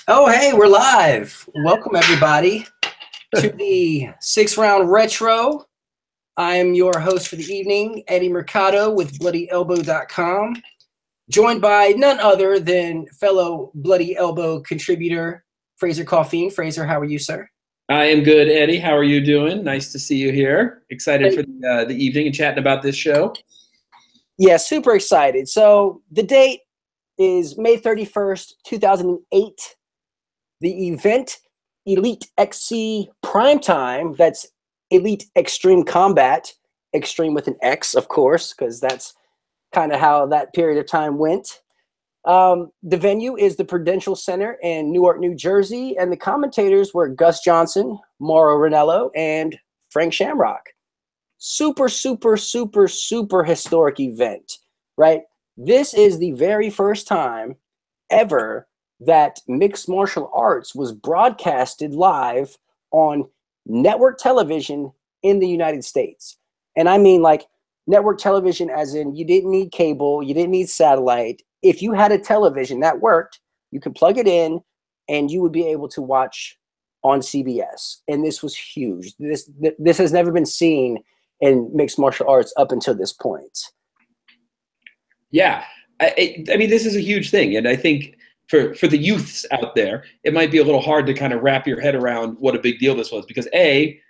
Oh, hey, we're live. Welcome, everybody, to the 6-round retro. I'm your host for the evening, Eddie Mercado with BloodyElbow.com, joined by none other than fellow Bloody Elbow contributor, Fraser Coffeen. Fraser, how are you, sir? I am good, Eddie. How are you doing? Nice to see you here. Excited for the evening and chatting about this show. Yeah, super excited. So the date is May 31st, 2008. The event, Elite XC Primetime, that's Elite Extreme Combat, extreme with an X, of course, because that's kind of how that period of time went. The venue is the Prudential Center in Newark, New Jersey, and the commentators were Gus Johnson, Mauro Ranallo, and Frank Shamrock. Super, super, super, super historic event, right? This is the very first time ever that mixed martial arts was broadcasted live on network television in the United States. And I mean like network television as in you didn't need cable, you didn't need satellite. If you had a television that worked, you could plug it in and you would be able to watch on CBS. And this was huge. This has never been seen in mixed martial arts up until this point. Yeah, I mean, this is a huge thing. And I think for the youths out there, it might be a little hard to kind of wrap your head around what a big deal this was because the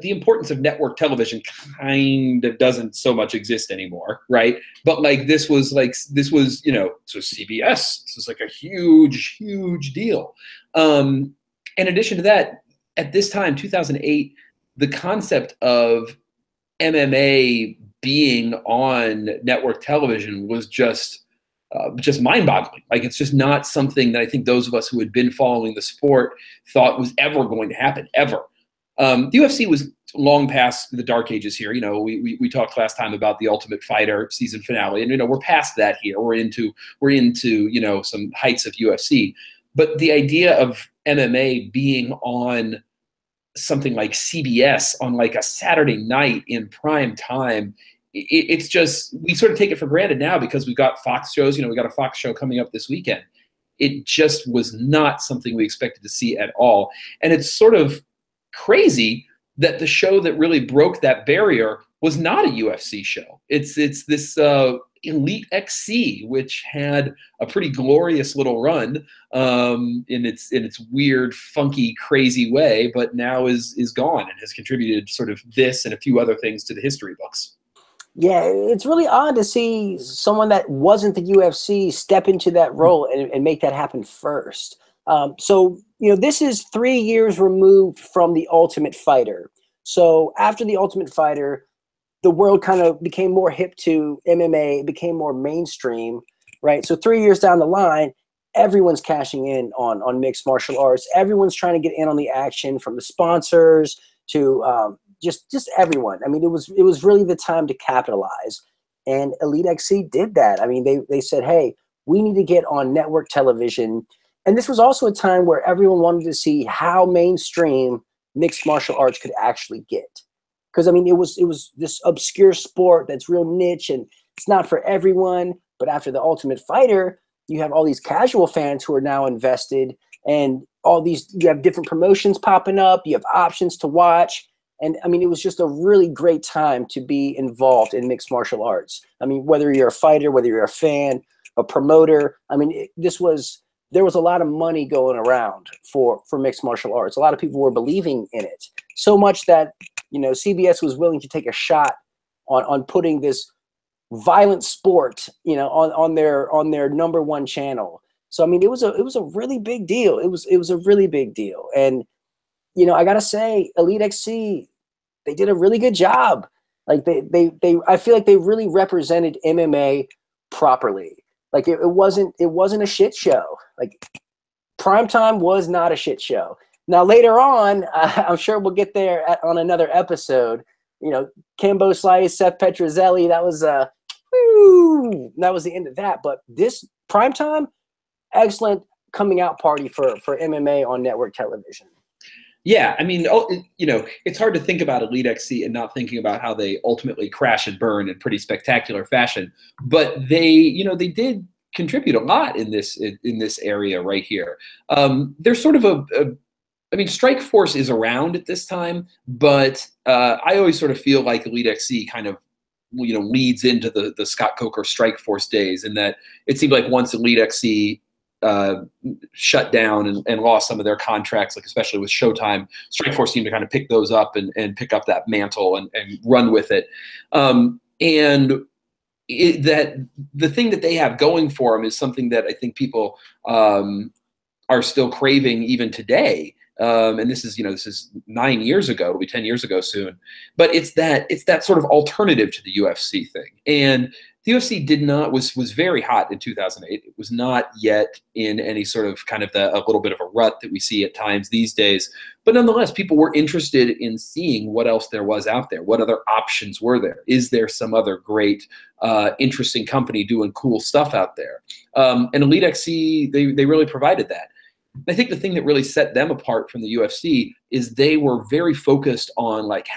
importance of network television kind of doesn't so much exist anymore, right? But this was CBS. This was like a huge, huge deal. In addition to that, at this time, 2008, the concept of MMA being on network television was just mind-boggling. Like, it's just not something that I think those of us who had been following the sport thought was ever going to happen, ever. The UFC was long past the dark ages here. You know, we talked last time about the Ultimate Fighter season finale, and we're past that here. We're into some heights of UFC. But the idea of MMA being on something like CBS on like a Saturday night in prime time, it's just, we sort of take it for granted now because we've got Fox shows. We got a Fox show coming up this weekend. It just was not something we expected to see at all. And it's sort of crazy that the show that really broke that barrier was not a UFC show. It's this Elite XC, which had a pretty glorious little run in its weird, funky, crazy way, but now is gone and has contributed sort of this and a few other things to the history books. Yeah, it's really odd to see someone that wasn't the UFC step into that role and make that happen first. So, this is 3 years removed from the Ultimate Fighter. So after the Ultimate Fighter, the world kind of became more hip to MMA, it became more mainstream, right? So 3 years down the line, everyone's cashing in on mixed martial arts. Everyone's trying to get in on the action, from the sponsors to just everyone. I mean, it was really the time to capitalize. And Elite XC did that. I mean, they said, hey, we need to get on network television. And this was also a time where everyone wanted to see how mainstream mixed martial arts could actually get. Because, I mean, it was this obscure sport that's real niche and it's not for everyone. But after the Ultimate Fighter, you have all these casual fans who are now invested, and you have different promotions popping up. You have options to watch. And, I mean, it was just a really great time to be involved in mixed martial arts. I mean, whether you're a fighter, whether you're a fan, a promoter, I mean, there was a lot of money going around for mixed martial arts. A lot of people were believing in it. So much that, CBS was willing to take a shot on putting this violent sport, on their number one channel. So, I mean, it was a really big deal. It was a really big deal. And, I gotta say, Elite XC, they did a really good job. Like I feel like they really represented MMA properly. Like it wasn't a shit show. Like Primetime was not a shit show. Now later on, I'm sure we'll get there on another episode. Kimbo Slice, Seth Petrozelli, that was the end of that. But this Primetime, excellent coming out party for MMA on network television. Yeah, I mean, it's hard to think about Elite XC and not thinking about how they ultimately crash and burn in pretty spectacular fashion. But they did contribute a lot in this area right here. There's sort of I mean, Strike Force is around at this time, but I always sort of feel like Elite XC kind of, leads into the Scott Coker Strike Force days, and that it seemed like once Elite XC shut down and lost some of their contracts, like especially with Showtime, Strike Force seemed to kind of pick those up and pick up that mantle and run with it. That the thing that they have going for them is something that I think people are still craving even today. And this is 9 years ago. It'll be 10 years ago soon. But it's that sort of alternative to the UFC thing. And the UFC was very hot in 2008. It was not yet in any sort of kind of a little bit of a rut that we see at times these days. But nonetheless, people were interested in seeing what else there was out there. What other options were there? Is there some other great, interesting company doing cool stuff out there? And Elite XC, they really provided that. I think the thing that really set them apart from the UFC is they were very focused on like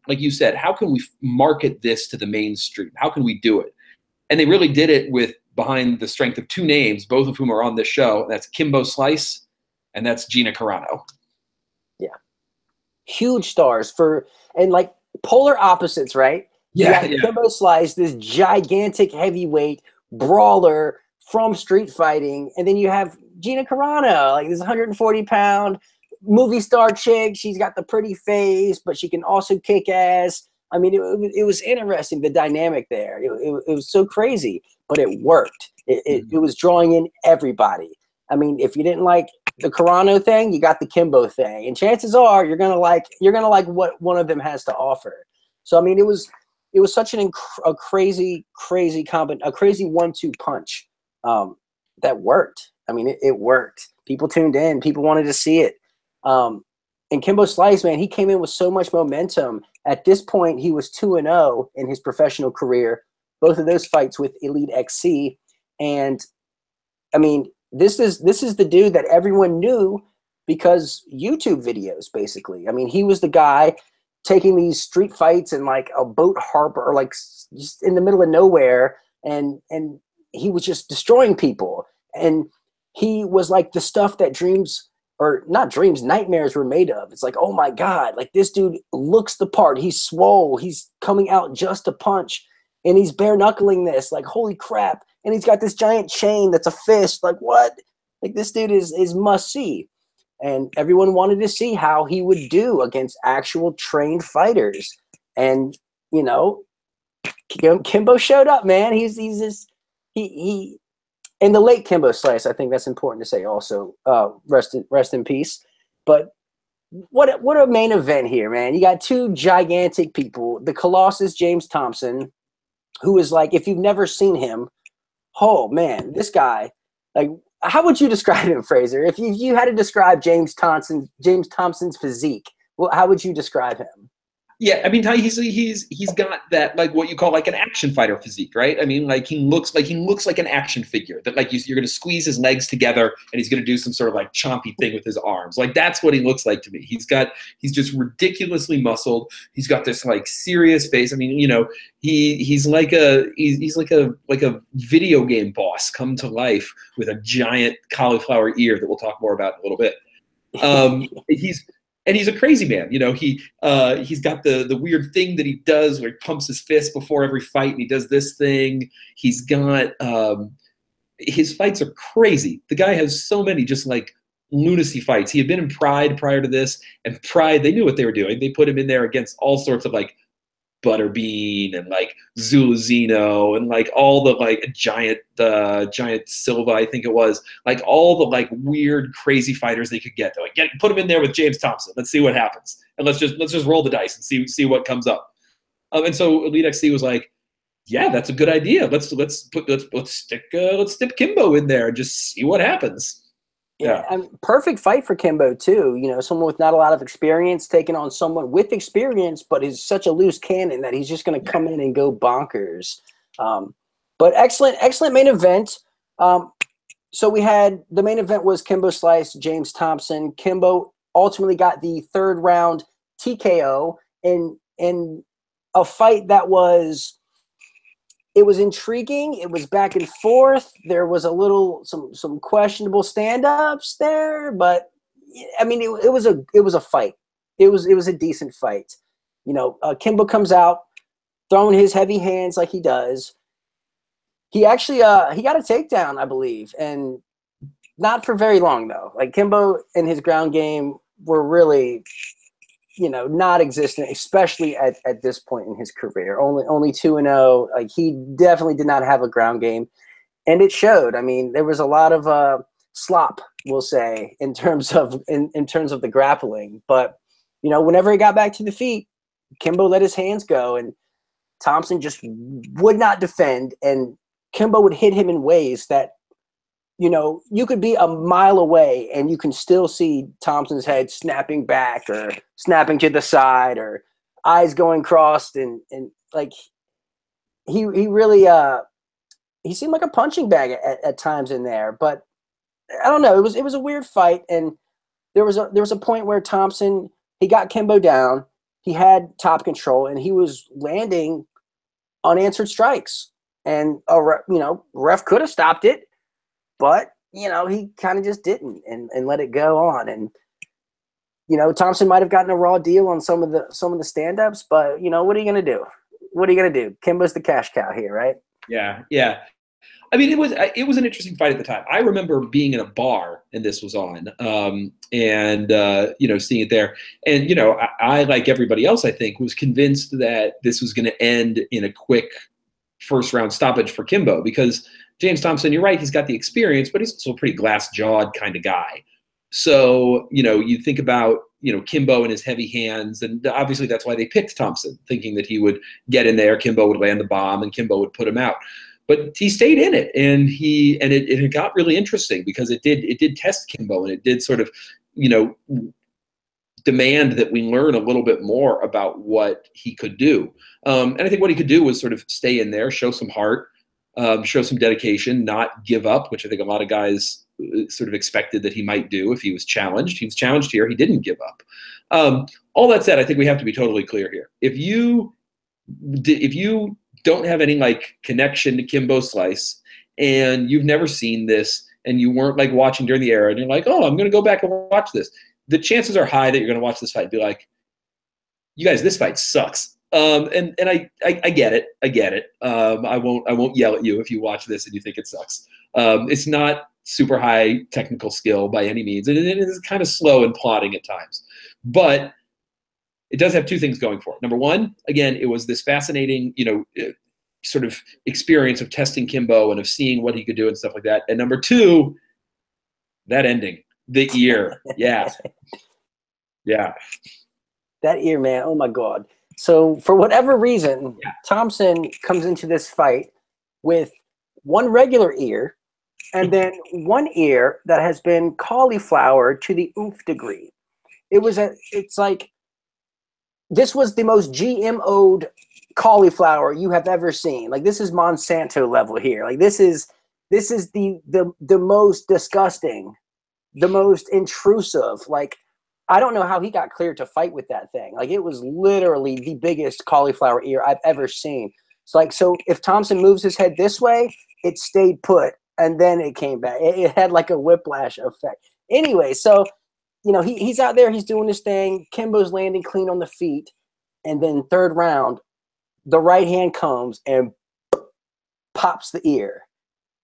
like you said, how can we market this to the mainstream? How can we do it? And they really did it behind the strength of two names, both of whom are on this show. That's Kimbo Slice and that's Gina Carano. Yeah. Huge stars and like polar opposites, right? Yeah. Kimbo Slice, this gigantic heavyweight brawler from street fighting, and then you have Gina Carano, like this 140-pound movie star chick. She's got the pretty face, but she can also kick ass. I mean, it was interesting, the dynamic there. It was so crazy, but it worked. It was drawing in everybody. I mean, if you didn't like the Carano thing, you got the Kimbo thing, and chances are you're gonna like what one of them has to offer. So I mean, it was such a crazy 1-2 punch that worked. I mean, it worked. People tuned in. People wanted to see it. And Kimbo Slice, man, he came in with so much momentum. At this point, he was 2-0 in his professional career. Both of those fights with Elite XC. And I mean, this is the dude that everyone knew because YouTube videos, basically. I mean, he was the guy taking these street fights in like a boat harbor or like just in the middle of nowhere, and he was just destroying people. And he was like the stuff that nightmares were made of. It's like, oh my God, like this dude looks the part. He's swole. He's coming out just to punch, and he's bare knuckling this. Like, holy crap. And he's got this giant chain that's a fist. Like, what? Like, this dude is must see. And everyone wanted to see how he would do against actual trained fighters. And, Kimbo showed up, man. He's and the late Kimbo Slice, I think that's important to say also. Rest in peace. But what a main event here, man. You got two gigantic people. The Colossus, James Thompson, who is like, if you've never seen him, oh man, this guy, like, how would you describe him, Fraser? If you had to describe James Thompson's physique, well, how would you describe him? Yeah, I mean, he's got that, like, what you call like an action fighter physique, right? I mean, like he looks like an action figure that, like, you're going to squeeze his legs together and he's going to do some sort of like chompy thing with his arms. Like, that's what he looks like to me. He's just ridiculously muscled. He's got this like serious face. I mean, he's like a video game boss come to life with a giant cauliflower ear that we'll talk more about in a little bit. He's a crazy man. He's got the weird thing that he does where he pumps his fist before every fight, and he does this thing. He's got his fights are crazy. The guy has so many just like lunacy fights. He had been in Pride prior to this, and Pride, they knew what they were doing. They put him in there against all sorts of like Butterbean and like Zulazino and like all the like giant Silva, I think it was, like all the like weird crazy fighters they could get. They're like, put him in there with James Thompson. Let's see what happens, and let's just roll the dice and see what comes up. And so Elite XC was like, yeah, that's a good idea. Let's stick Kimbo in there and just see what happens. Yeah, perfect fight for Kimbo too. Someone with not a lot of experience taking on someone with experience, but is such a loose cannon that he's just going to come in and go bonkers. But excellent main event. So we had the main event was Kimbo Slice, James Thompson. Kimbo ultimately got the third round TKO in a fight that was it was intriguing. It was back and forth. There was a little some questionable stand-ups there, but I mean, it was a fight. It was a decent fight. You know, Kimbo comes out throwing his heavy hands like he does. He actually he got a takedown, I believe, and not for very long though. Like Kimbo and his ground game were really, you know, not existent, especially at this point in his career. Only 2-0. Like he definitely did not have a ground game, and it showed. I mean, there was a lot of slop, we'll say, in terms of in terms of the grappling. But you know, whenever he got back to the feet, Kimbo let his hands go, and Thompson just would not defend, and Kimbo would hit him in ways that, you know, you could be a mile away and you can still see Thompson's head snapping back or snapping to the side or eyes going crossed, and like he really he seemed like a punching bag at times in there. But I don't know, it was a weird fight, and there was a point where Thompson, he got Kimbo down, he had top control, and he was landing unanswered strikes, and ref could have stopped it, but you know, he kind of just didn't and let it go on. And you know, Thompson might have gotten a raw deal on some of the stand-ups, but you know, what are you gonna do? What are you gonna do? Kimbo's the cash cow here, right? Yeah, yeah. I mean, it was an interesting fight at the time. I remember being in a bar and this was on, and you know, seeing it there. And you know, I like everybody else, I think, was convinced that this was going to end in a quick first round stoppage for Kimbo, because James Thompson, you're right, he's got the experience, but he's also a pretty glass-jawed kind of guy. So you know, you think about, you know, Kimbo and his heavy hands, and obviously that's why they picked Thompson, thinking that he would get in there, Kimbo would land the bomb, and Kimbo would put him out. But he stayed in it, and it got really interesting because it did test Kimbo, and it did sort of, you know, demand that we learn a little bit more about what he could do. And I think what he could do was sort of stay in there, show some heart, show some dedication, not give up, which I think a lot of guys sort of expected that he might do if he was challenged. He was challenged here. He didn't give up. All that said, I think we have to be totally clear here. If you don't have any like connection to Kimbo Slice, and you've never seen this, and you weren't like watching during the era, and you're like, oh, I'm going to go back and watch this, the chances are high that you're going to watch this fight and be like, you guys, this fight sucks. And I get it. I get it. I won't yell at you if you watch this and you think it sucks. It's not super high technical skill by any means, and it is kind of slow and plodding at times. But it does have two things going for it. Number one, again, it was this fascinating, you know, sort of experience of testing Kimbo and of seeing what he could do and stuff like that. And number two, that ending, the ear. Yeah. Yeah. That ear, man. Oh my God. So for whatever reason, Thompson comes into this fight with one regular ear and then one ear that has been cauliflowered to the oomph degree. It's like, this was the most GMO'd cauliflower you have ever seen. Like, this is Monsanto level here. Like, this is the most disgusting, the most intrusive. Like, I don't know how he got cleared to fight with that thing. Like, it was literally the biggest cauliflower ear I've ever seen. So if Thompson moves his head this way, it stayed put, and then it came back. It had like a whiplash effect. Anyway, so you know, he's out there, he's doing this thing. Kimbo's landing clean on the feet. And then third round, the right hand comes and pops the ear.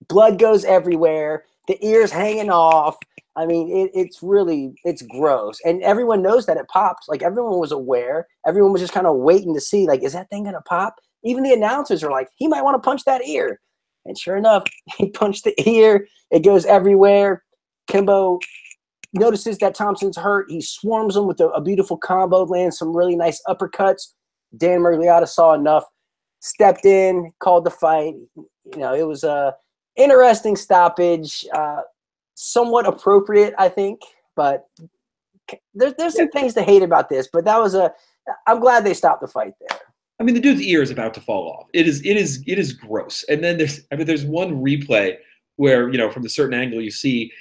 Blood goes everywhere. The ear's hanging off. I mean, it's gross. And everyone knows that it popped. Like, everyone was aware. Everyone was just kind of waiting to see, like, is that thing going to pop? Even the announcers are like, he might want to punch that ear. And sure enough, he punched the ear. It goes everywhere. Kimbo notices that Thompson's hurt. He swarms him with a beautiful combo, lands some really nice uppercuts. Dan Miragliotta saw enough, stepped in, called the fight. You know, it was a interesting stoppage, somewhat appropriate, I think. But there's some things to hate about this. But I'm glad they stopped the fight there. I mean, the dude's ear is about to fall off. It is gross. And then there's one replay where, you know, from a certain angle you see,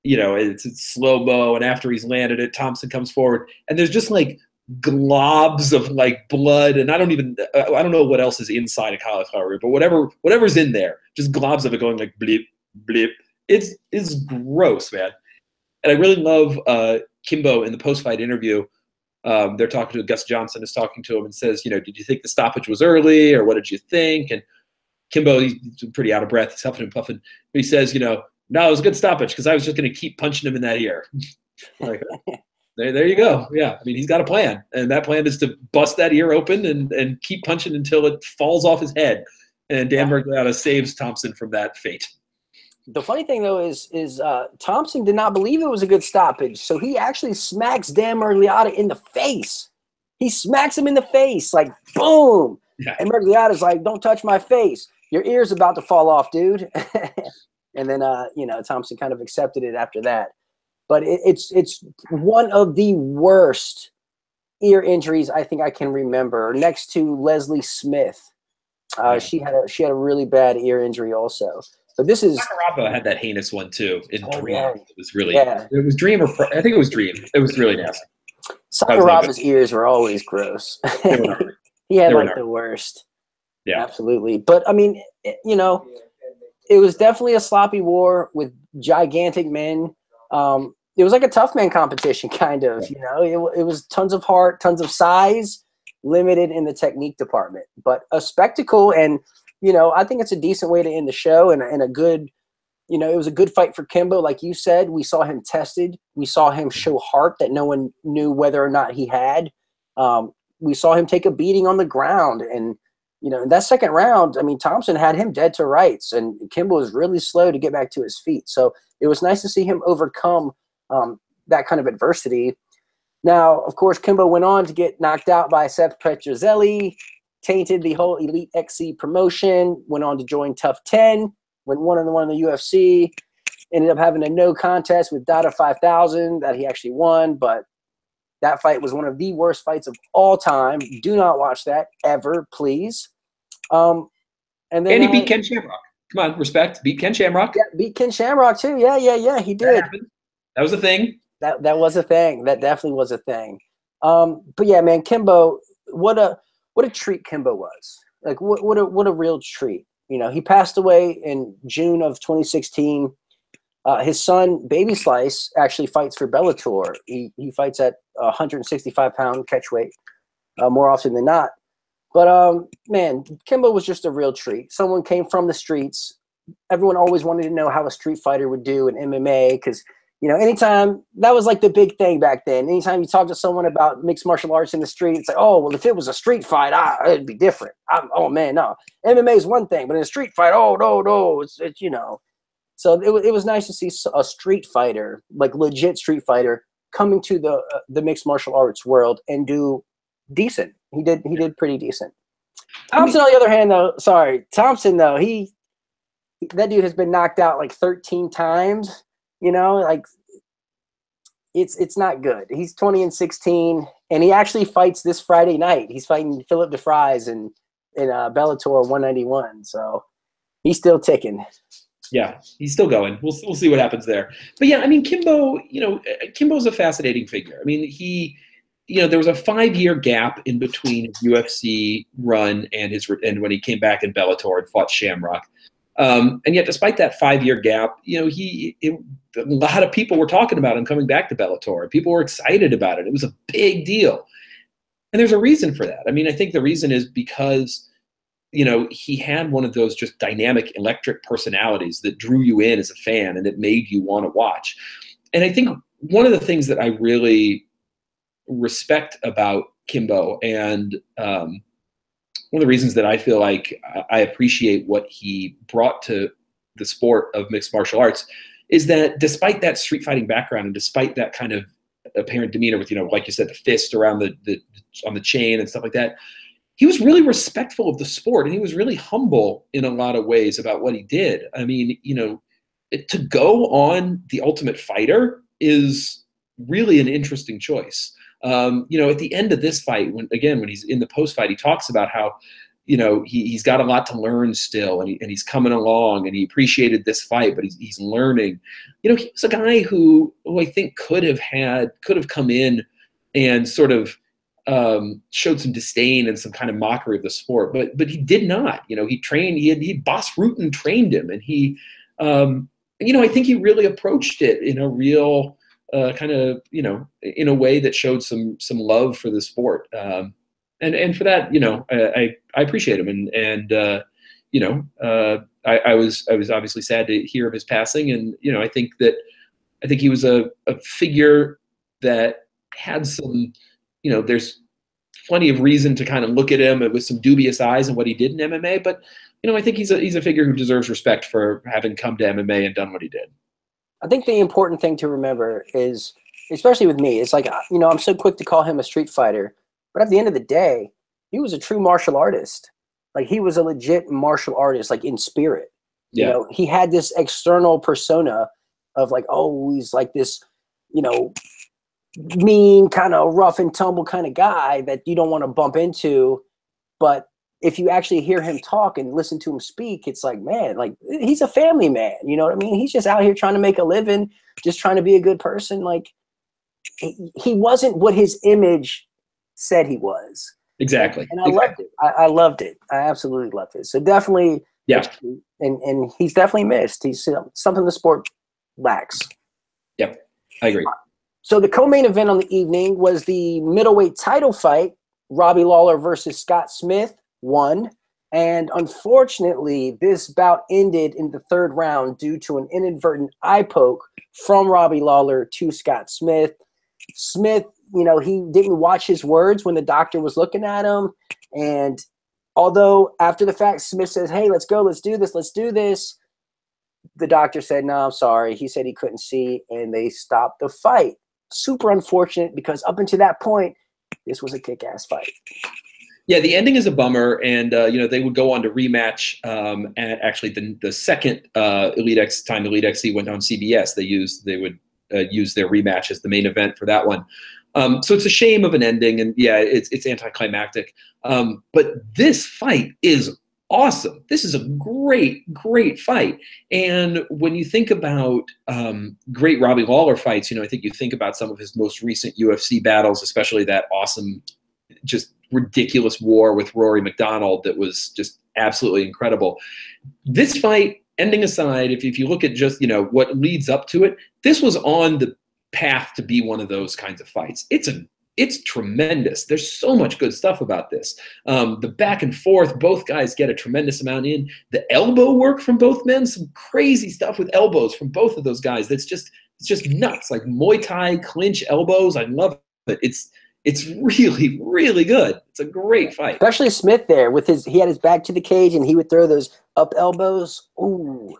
you know, it's slow-mo, and after he's landed it, Thompson comes forward, and there's just like globs of like blood, and I don't know what else is inside a cauliflower, but whatever's in there, just globs of it going like blip blip. It's gross, man. And I really love Kimbo in the post-fight interview. They're talking to Gus Johnson is talking to him and says, did you think the stoppage was early, or what did you think? And Kimbo, he's pretty out of breath, he's huffing and puffing. But he says, no, it was a good stoppage because I was just going to keep punching him in that ear. Like, there you go. Yeah, I mean, he's got a plan, and that plan is to bust that ear open and keep punching until it falls off his head. And Dan Mergliotta saves Thompson from that fate. The funny thing, though, is Thompson did not believe it was a good stoppage, so he actually smacks Dan Mergliotta in the face. He smacks him in the face, like, boom. Yeah. And Mergliotta's like, don't touch my face. Your ear's about to fall off, dude. And then, Thompson kind of accepted it after that. But it's one of the worst ear injuries I think I can remember, next to Leslie Smith. She had a really bad ear injury also. But this is Sakuraba had that heinous one too in Dream. Yeah. It was really it was Dream, or I think it was Dream. It was really nasty. Sakuraba's ears were always gross. He had like the worst. Yeah, absolutely. But I mean, it was definitely a sloppy war with gigantic men. It was like a tough man competition, kind of. It was tons of heart, tons of size, limited in the technique department, but a spectacle. And I think it's a decent way to end the show, and a good, it was a good fight for Kimbo. Like you said, we saw him tested. We saw him show heart that no one knew whether or not he had. We saw him take a beating on the ground. And, in that second round, I mean, Thompson had him dead to rights, and Kimbo was really slow to get back to his feet. So it was nice to see him overcome that kind of adversity. Now, of course, Kimbo went on to get knocked out by Seth Petrozelli, tainted the whole Elite XC promotion, went on to join Tough 10, went 1-1 in the UFC, ended up having a no contest with Dada 5000 that he actually won, but that fight was one of the worst fights of all time. Do not watch that ever, please. And he beat Ken Shamrock. Come on, respect. Beat Ken Shamrock. Yeah, beat Ken Shamrock too. Yeah, he did. That was a thing. That was a thing. That definitely was a thing. But yeah, man, Kimbo, what a treat Kimbo was. Like what a real treat. He passed away in June of 2016. His son, Baby Slice, actually fights for Bellator. He fights at 165-pound catchweight more often than not. But, man, Kimbo was just a real treat. Someone came from the streets. Everyone always wanted to know how a street fighter would do in MMA because, anytime – that was like the big thing back then. Anytime you talk to someone about mixed martial arts in the street, it's like, oh, well, if it was a street fight, it'd be different. Oh, man, no. MMA is one thing, but in a street fight, oh, no, it's So it was nice to see a street fighter, like legit street fighter, coming to the mixed martial arts world and do decent. He did pretty decent. Thompson, on the other hand, though, Thompson, though, that dude has been knocked out like 13 times. Like it's not good. He's 20-16, and he actually fights this Friday night. He's fighting Philip DeFries in Bellator 191. So he's still ticking. Yeah, he's still going. We'll see what happens there. But yeah, I mean, Kimbo, Kimbo's a fascinating figure. I mean, there was a 5-year gap in between his UFC run and when he came back in Bellator and fought Shamrock. And yet, despite that 5-year gap, a lot of people were talking about him coming back to Bellator. People were excited about it. It was a big deal. And there's a reason for that. I mean, I think the reason is because he had one of those just dynamic, electric personalities that drew you in as a fan and that made you want to watch. And I think one of the things that I really respect about Kimbo, and one of the reasons that I feel like I appreciate what he brought to the sport of mixed martial arts, is that despite that street fighting background and despite that kind of apparent demeanor with, like you said, the fist around on the chain and stuff like that, he was really respectful of the sport, and he was really humble in a lot of ways about what he did. I mean, to go on The Ultimate Fighter is really an interesting choice. At the end of this fight, when he's in the post fight, he talks about how, he's got a lot to learn still, and he's coming along, and he appreciated this fight, but he's learning. He was a guy who I think could have come in and sort of showed some disdain and some kind of mockery of the sport, but he did not. He trained. He Boss Rutan trained him, and he, I think he really approached it in a real kind of, in a way that showed some love for the sport. And for that, I appreciate him, and I was obviously sad to hear of his passing, and I think he was a figure that had some, there's plenty of reason to kind of look at him with some dubious eyes and what he did in MMA, but I think he's a figure who deserves respect for having come to MMA and done what he did. I think the important thing to remember is, especially with me, it's like, I'm so quick to call him a street fighter, but at the end of the day, he was a true martial artist. Like, he was a legit martial artist, like, in spirit. Yeah. He had this external persona of like, oh, he's like this, mean, kind of rough and tumble kind of guy that you don't want to bump into. But if you actually hear him talk and listen to him speak, it's like, man, like, he's a family man. You know what I mean? He's just out here trying to make a living, just trying to be a good person. Like, he wasn't what his image said he was. Exactly. And I loved it. I loved it. I absolutely loved it. So definitely, yeah. And he's definitely missed. He's something the sport lacks. Yep, I agree. So the co-main event on the evening was the middleweight title fight, Robbie Lawler versus Scott Smith, won. And unfortunately, this bout ended in the third round due to an inadvertent eye poke from Robbie Lawler to Scott Smith. Smith, he didn't watch his words when the doctor was looking at him. And although after the fact, Smith says, hey, let's go, let's do this. The doctor said, no, I'm sorry. He said he couldn't see, and they stopped the fight. Super unfortunate, because up until that point, this was a kick-ass fight. Yeah, the ending is a bummer, and they would go on to rematch at actually the second Elite XC went on CBS. They would use their rematch as the main event for that one. So it's a shame of an ending, and yeah, it's anticlimactic. But this fight is awesome. This is a great fight. And when you think about great Robbie Lawler fights, I think you think about some of his most recent UFC battles, especially that awesome, just ridiculous war with Rory McDonald that was just absolutely incredible. This fight, ending aside, if you look at just what leads up to it, this was on the path to be one of those kinds of fights. It's tremendous. There's so much good stuff about this. The back and forth, both guys get a tremendous amount in. The elbow work from both men, some crazy stuff with elbows from both of those guys. It's just nuts, like Muay Thai clinch elbows. I love it. It's really, really good. It's a great fight. Especially Smith there with he had his back to the cage and he would throw those up elbows. Ooh.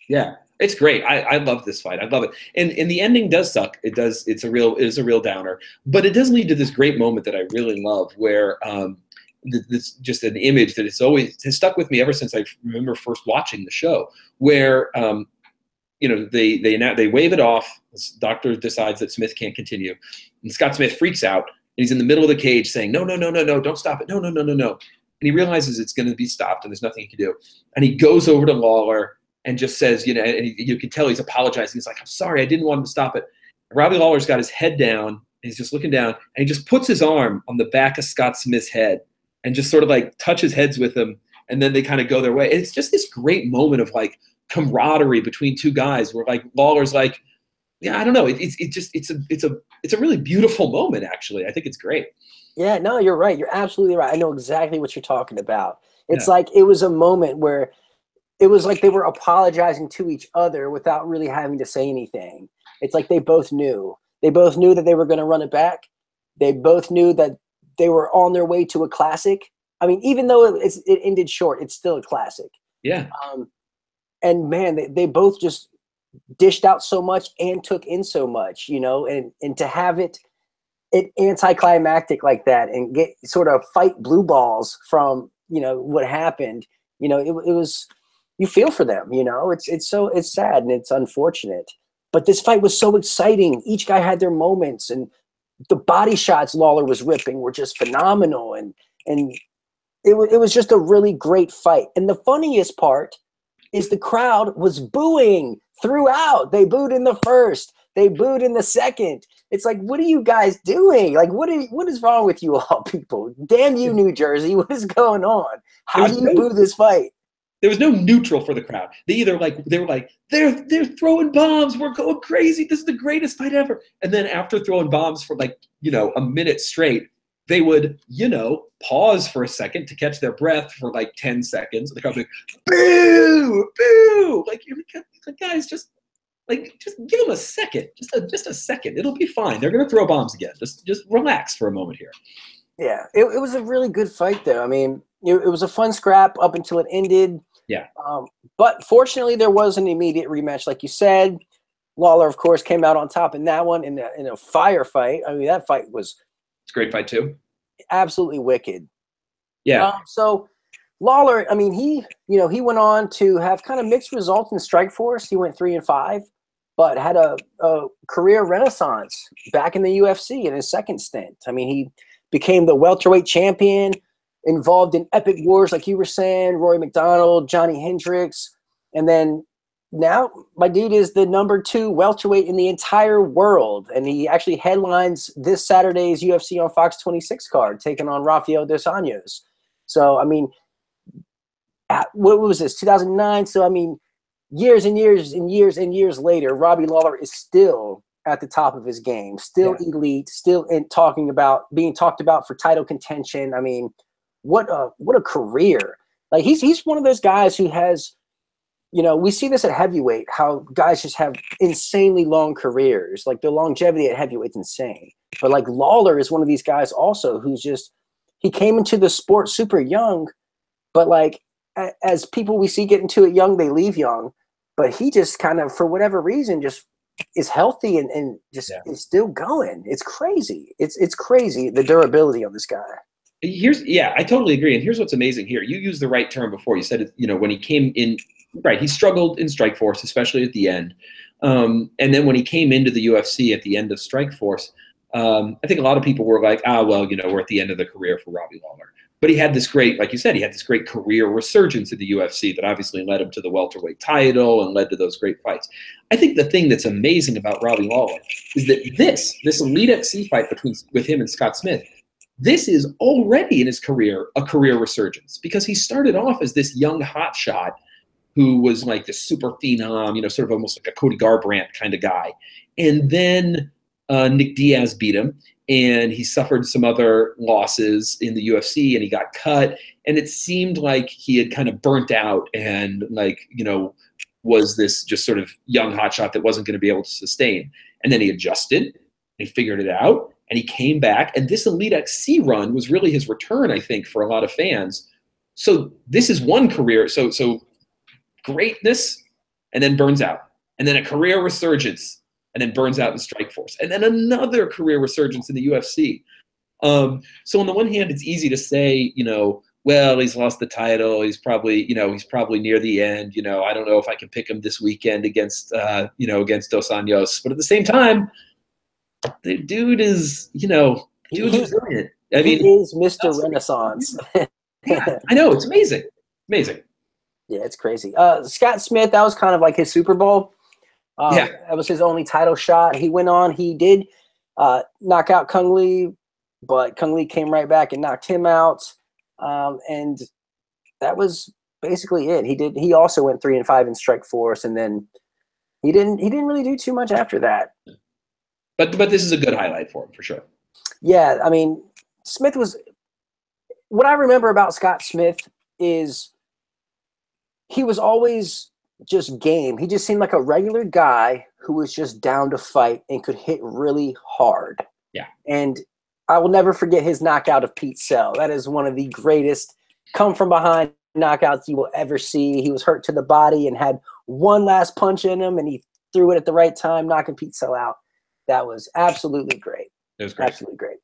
Yeah. It's great. I love this fight. I love it. And the ending does suck. It does. It is a real downer. But it does lead to this great moment that I really love, where this just an image that has stuck with me ever since I remember first watching the show, where they wave it off. The doctor decides that Smith can't continue, and Scott Smith freaks out, and he's in the middle of the cage saying, no, don't stop it. No. And he realizes it's going to be stopped and there's nothing he can do. And he goes over to Lawler and just says, and you can tell he's apologizing. He's like, I'm sorry, I didn't want him to stop it. And Robbie Lawler's got his head down, and he's just looking down, and he just puts his arm on the back of Scott Smith's head and just sort of like touches heads with him, and then they kind of go their way. And it's just this great moment of like camaraderie between two guys, where like Lawler's like, yeah, I don't know, it's a really beautiful moment, actually. I think it's great. Yeah, no, you're right. You're absolutely right. I know exactly what you're talking about. It's like it was a moment where it was like they were apologizing to each other without really having to say anything. It's like they both knew. They both knew that they were going to run it back. They both knew that they were on their way to a classic. I mean, even though it ended short, it's still a classic. Yeah. And man, they both just dished out so much and took in so much, and to have it anticlimactic like that and get sort of fight blue balls from, what happened, it was, you feel for them, it's sad and it's unfortunate, but this fight was so exciting. Each guy had their moments, and the body shots Lawler was ripping were just phenomenal. And it was just a really great fight. And the funniest part is the crowd was booing throughout. They booed in the first, they booed in the second. It's like, what are you guys doing? Like, what is wrong with you all, people? Damn you, New Jersey! What is going on? How do you boo this fight? There was no neutral for the crowd. They were like, they're throwing bombs. We're going crazy. This is the greatest fight ever. And then after throwing bombs for like, a minute straight, they would, pause for a second to catch their breath for like 10 seconds. The crowd would be like, boo, boo. Like, guys, just give them a second. Just a second. It'll be fine. They're gonna throw bombs again. Just relax for a moment here. Yeah, it was a really good fight though. I mean, it was a fun scrap up until it ended. Yeah. But fortunately, there was an immediate rematch, like you said. Lawler, of course, came out on top in that one in a firefight. I mean, that fight was It's a great fight too. Absolutely wicked. Yeah. So Lawler, I mean, he went on to have kind of mixed results in Strikeforce. He went 3-5, but had a career renaissance back in the UFC in his second stint. I mean, he became the welterweight champion, involved in epic wars, like you were saying, Rory McDonald, Johnny Hendricks. And then now my dude is the #2 welterweight in the entire world. And he actually headlines this Saturday's UFC on Fox 26 card, taking on Rafael dos Anjos. So, I mean, what was this, 2009? So, I mean, years and years and years and years later, Robbie Lawler is still at the top of his game, still elite, still being talked about for title contention. I mean, what a career. Like, he's one of those guys who has, we see this at heavyweight, how guys just have insanely long careers. Like, the longevity at heavyweight's insane. But like Lawler is one of these guys also who's just, he came into the sport super young, but like as people we see get into it young, they leave young. But he just kind of, for whatever reason, just is healthy and just is still going. It's crazy. It's crazy, the durability of this guy. I totally agree. And here's what's amazing here. You used the right term before. You said, when he came in, right, he struggled in Strikeforce, especially at the end. And then when he came into the UFC at the end of Strikeforce, I think a lot of people were like, we're at the end of the career for Robbie Lawler. But he had this great, like you said, he had this great career resurgence in the UFC that obviously led him to the welterweight title and led to those great fights. I think the thing that's amazing about Robbie Lawler is that this Elite XC fight with him and Scott Smith, this is already in his career a career resurgence, because he started off as this young hotshot who was like this super phenom, sort of almost like a Cody Garbrandt kind of guy. And then Nick Diaz beat him, and he suffered some other losses in the UFC, and he got cut. And it seemed like he had kind of burnt out and was this just sort of young hotshot that wasn't going to be able to sustain. And then he adjusted, he figured it out, and he came back. And this Elite XC run was really his return, I think, for a lot of fans. So this is one career. So greatness, and then burns out. And then a career resurgence, and then burns out in Strikeforce, and then another career resurgence in the UFC. So on the one hand, it's easy to say, well, he's lost the title. He's probably near the end. I don't know if I can pick him this weekend against dos Anjos. But at the same time, the dude is, brilliant. I mean, he is Mr. Renaissance. Yeah, I know. It's amazing. Amazing. Yeah, it's crazy. Scott Smith, that was kind of like his Super Bowl. That was his only title shot. He went on. He did knock out Kung Lee, but Kung Lee came right back and knocked him out. And that was basically it. He also went 3-5 in Strikeforce, and then he didn't really do too much after that. But this is a good highlight for him for sure. Yeah, I mean, Smith was. What I remember about Scott Smith is he was always just game. He just seemed like a regular guy who was just down to fight and could hit really hard. Yeah. And I will never forget his knockout of Pete Sell. That is one of the greatest come from behind knockouts you will ever see. He was hurt to the body and had one last punch in him, and he threw it at the right time, knocking Pete Sell out. That was absolutely great. It was great. Absolutely great.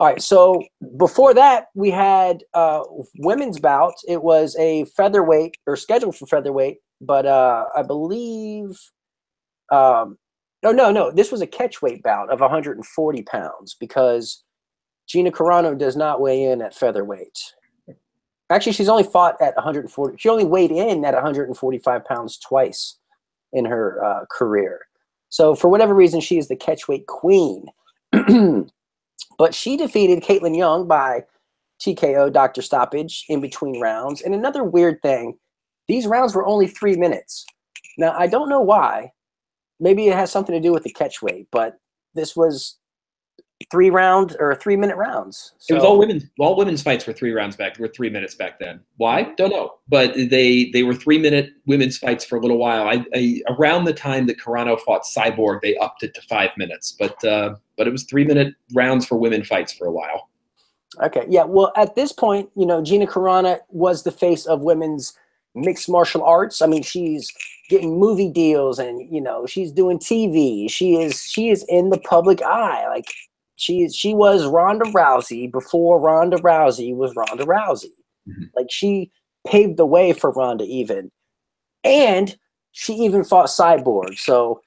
All right, so before that, we had women's bouts. It was a featherweight, or scheduled for featherweight, but I believe no, this was a catchweight bout of 140 pounds, because Gina Carano does not weigh in at featherweight. Actually, she's only fought at 140. She only weighed in at 145 pounds twice in her career. So for whatever reason, she is the catchweight queen. But she defeated Caitlin Young by TKO, doctor stoppage, in between rounds. And another weird thing, these rounds were only 3 minutes. Now, I don't know why. Maybe it has something to do with the catch weight, but this was 3-minute rounds. So, it was all women's fights were 3 rounds back, were 3 minutes back then. Why? Don't know. But they were 3-minute women's fights for a little while. Around the time that Carano fought Cyborg, they upped it to 5 minutes. But it was 3-minute rounds for women fights for a while. Okay. Yeah. Well, at this point, Gina Carano was the face of women's mixed martial arts. I mean, she's getting movie deals and, she's doing TV. She is in the public eye. Like she was Ronda Rousey before Ronda Rousey was Ronda Rousey. Mm-hmm. Like she paved the way for Ronda even. And she even fought Cyborg. So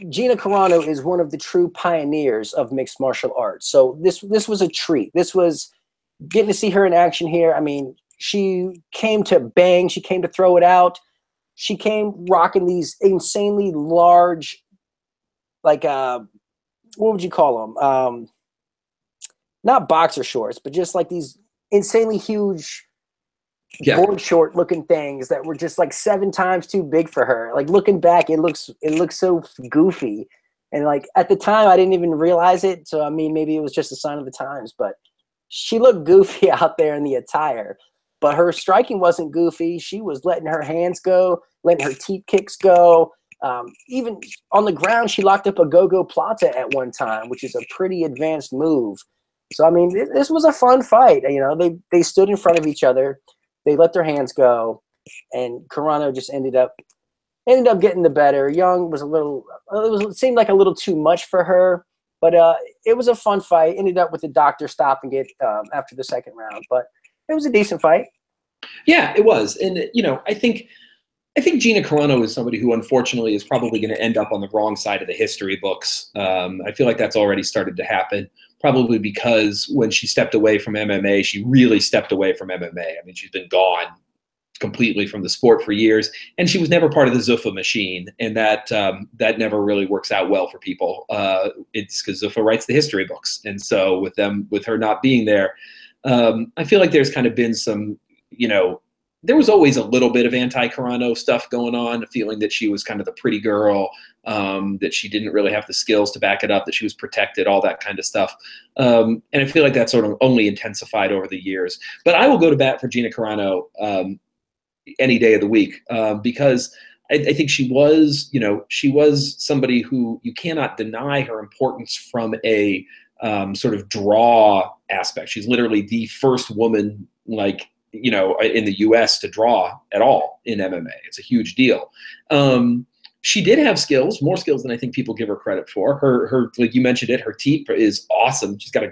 Gina Carano is one of the true pioneers of mixed martial arts. So this was a treat. This was getting to see her in action here. I mean, she came to bang. She came to throw it out. She came rocking these insanely large, like, what would you call them? Not boxer shorts, but just like these insanely huge board short looking things that were just like 7 times too big for her. Like looking back, it looks so goofy. And like at the time I didn't even realize it. So I mean, maybe it was just a sign of the times, but she looked goofy out there in the attire. But her striking wasn't goofy. She was letting her hands go, letting her teep kicks go. Even on the ground, she locked up a go-go plata at one time, which is a pretty advanced move. So I mean, this was a fun fight. They stood in front of each other. They let their hands go, and Carano just ended up getting the better. Young was it seemed like a little too much for her, but it was a fun fight. Ended up with the doctor stopping it after the second round, but it was a decent fight. Yeah, it was, and I think Gina Carano is somebody who unfortunately is probably going to end up on the wrong side of the history books. I feel like that's already started to happen. Probably because when she stepped away from MMA, she really stepped away from MMA. I mean, she's been gone completely from the sport for years, and she was never part of the Zuffa machine, and that never really works out well for people. It's because Zuffa writes the history books, and so with her not being there, I feel like there's kind of been some, there was always a little bit of anti-Carano stuff going on, a feeling that she was kind of the pretty girl, that she didn't really have the skills to back it up, that she was protected, all that kind of stuff. And I feel like that sort of only intensified over the years. But I will go to bat for Gina Carano any day of the week because I think she was somebody who you cannot deny her importance from a sort of draw aspect. She's literally the first woman, in the U.S. to draw at all in MMA. It's a huge deal. She did have skills, more skills than I think people give her credit for. Her like you mentioned it, her teep is awesome. She's got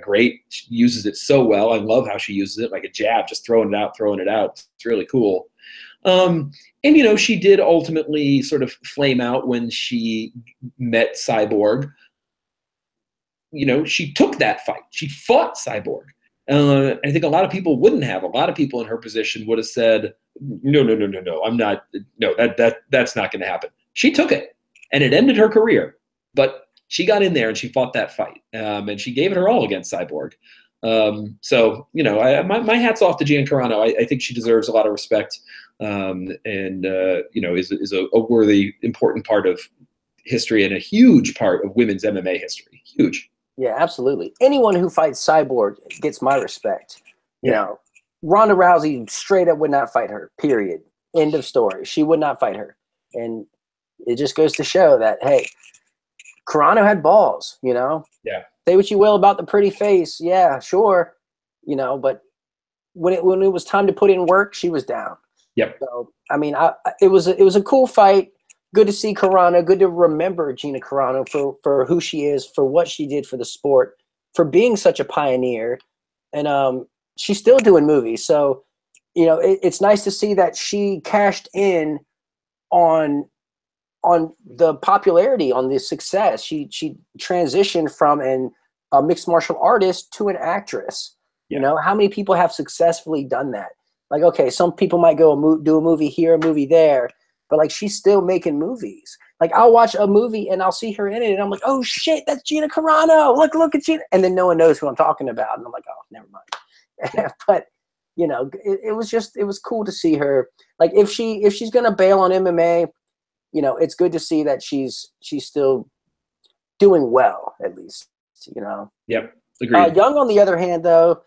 she uses it so well. I love how she uses it like a jab, just throwing it out. It's really cool. And she did ultimately sort of flame out when she met Cyborg. She took that fight. She fought Cyborg. I think a lot of people wouldn't have. A lot of people in her position would have said, no, I'm not. No, that's not going to happen. She took it, and it ended her career. But she got in there and she fought that fight, and she gave it her all against Cyborg. So my hat's off to Gina Carano. I think she deserves a lot of respect, and is a worthy, important part of history and a huge part of women's MMA history. Huge. Yeah, absolutely. Anyone who fights Cyborg gets my respect. Ronda Rousey straight up would not fight her, period. End of story. She would not fight her. And it just goes to show that, hey, Carano had balls, Yeah. Say what you will about the pretty face. Yeah, sure. But when it was time to put in work, she was down. Yep. So, I mean, it was a cool fight. Good to see Carano. Good to remember Gina Carano for who she is, for what she did for the sport, for being such a pioneer. And she's still doing movies. So, it's nice to see that she cashed in on the popularity, on the success. She transitioned from a mixed martial artist to an actress. Yeah. How many people have successfully done that? Like, okay, some people might go do a movie here, a movie there. But like she's still making movies. Like I'll watch a movie and I'll see her in it, and I'm like, oh shit, that's Gina Carano. Look at Gina, and then no one knows who I'm talking about, and I'm like, oh, never mind. But you know, it was cool to see her. Like if she's gonna bail on MMA, you know, it's good to see that she's still doing well, at least. You know. Yep. Agreed. Young, on the other hand, though,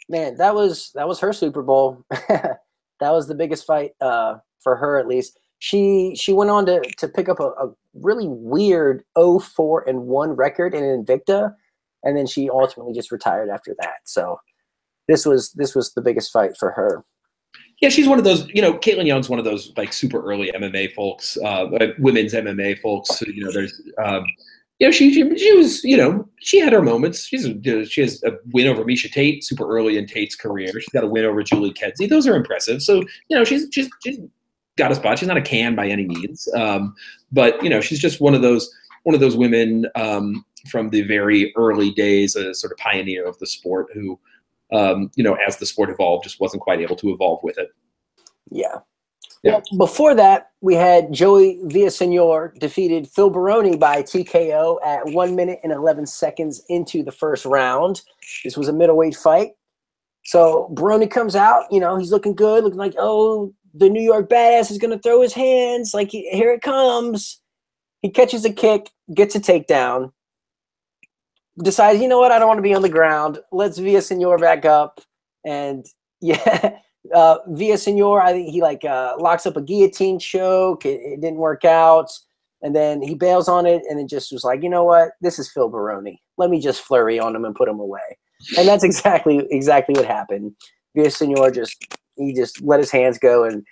man, that was her Super Bowl. That was the biggest fight for her, at least. She went on to pick up a really weird 0-4-1 record in Invicta, and then she ultimately just retired after that. So this was the biggest fight for her. Yeah, she's one of those, you know, Caitlin Young's one of those like super early MMA folks, women's MMA folks. You know, there's, you know, she was, you know, she had her moments. She has a win over Miesha Tate super early in Tate's career. She's got a win over Julie Kedzie. Those are impressive. So, you know, she's got a spot. She's not a can by any means, but you know, she's just one of those women from the very early days, a sort of pioneer of the sport who, you know, as the sport evolved, just wasn't quite able to evolve with it. Yeah. Well, before that, we had Joey Villasenor defeated Phil Baroni by TKO at 1 minute and 11 seconds into the first round. This was a middleweight fight. So Baroni comes out, you know, he's looking good, looking like, oh, the New York badass is going to throw his hands. Like, here it comes. He catches a kick, gets a takedown, decides, you know what, I don't want to be on the ground. Let's Villasenor back up. And, yeah, Villasenor, I think he, like, locks up a guillotine choke. It didn't work out. And then he bails on it and then just was like, you know what, this is Phil Baroni. Let me just flurry on him and put him away. And that's exactly what happened. Villasenor just let his hands go, and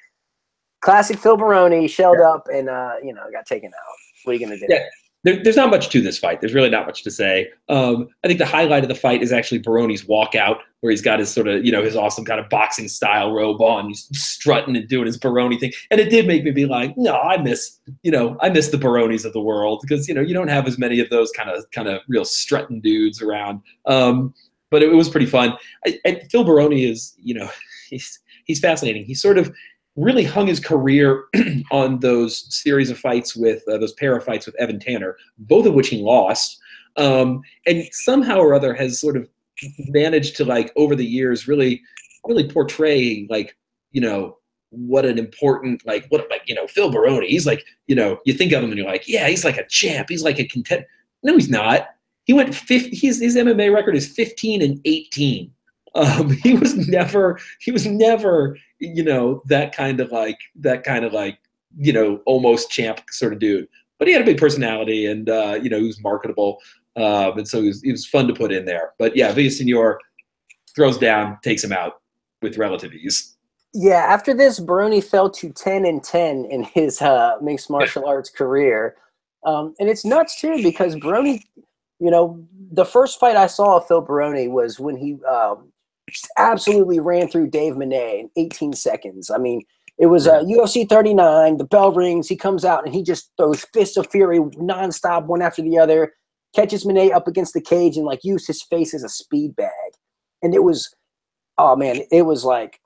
classic Phil Baroni shelled up and you know, got taken out. What are you gonna do? Yeah, there's not much to this fight. There's really not much to say. I think the highlight of the fight is actually Baroni's walkout, where he's got his sort of, you know, his awesome kind of boxing style robe on, he's strutting and doing his Baroni thing, and it did make me be like, no, I miss the Baronis of the world, because you know, you don't have as many of those kind of real strutting dudes around. But it was pretty fun. And Phil Baroni is, you know, he's fascinating. He sort of really hung his career on those series of fights with those pair of fights with Evan Tanner, both of which he lost, and somehow or other has sort of managed to, like, over the years, really portray, like, you know, what an important, like, you know, Phil Baroni. He's like, you know, you think of him and you're like, yeah, he's like a champ. He's like a contender. No, he's not. He went 50. His MMA record is 15-18. He was never, you know, that kind of like, you know, almost champ sort of dude. But he had a big personality, and you know, he was marketable, and so he was fun to put in there. But yeah, Villasenor throws down, takes him out with relative ease. Yeah, after this, Baroni fell to 10-10 in his mixed martial arts career, and it's nuts too, because Baroni, you know, the first fight I saw of Phil Baroni was when he just absolutely ran through Dave Manet in 18 seconds. I mean, it was UFC 39, the bell rings, he comes out and he just throws fists of fury nonstop, one after the other, catches Manet up against the cage and, like, used his face as a speed bag. And it was, oh man, it was like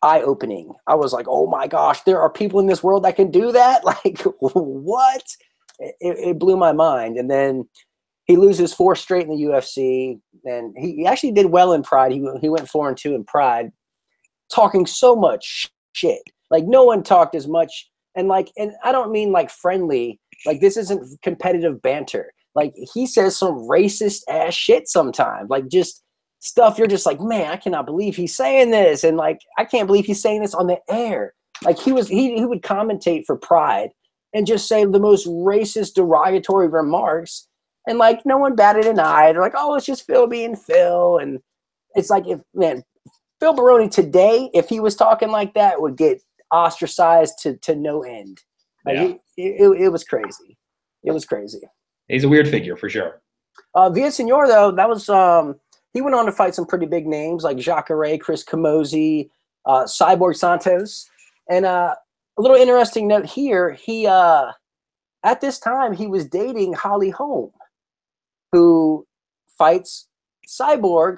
eye-opening. I was like, oh my gosh, there are people in this world that can do that? Like, what? It blew my mind. And then he loses 4 straight in the UFC, and he actually did well in Pride. He went 4-2 in Pride, talking so much shit. Like, no one talked as much, and I don't mean like friendly. Like, this isn't competitive banter. Like, he says some racist ass shit sometimes. Like, just stuff you're just like, man, I cannot believe he's saying this, and like, I can't believe he's saying this on the air. Like, he would commentate for Pride and just say the most racist, derogatory remarks. And, like, no one batted an eye. They're like, oh, it's just Phil being Phil. And it's like, Phil Baroni today, if he was talking like that, would get ostracized to no end. Like, yeah. It was crazy. It was crazy. He's a weird figure for sure. Villasenor, though, that was he went on to fight some pretty big names like Jacare, Chris Camozzi, Cyborg Santos. And a little interesting note here, he at this time he was dating Holly Holm, who fights Cyborg,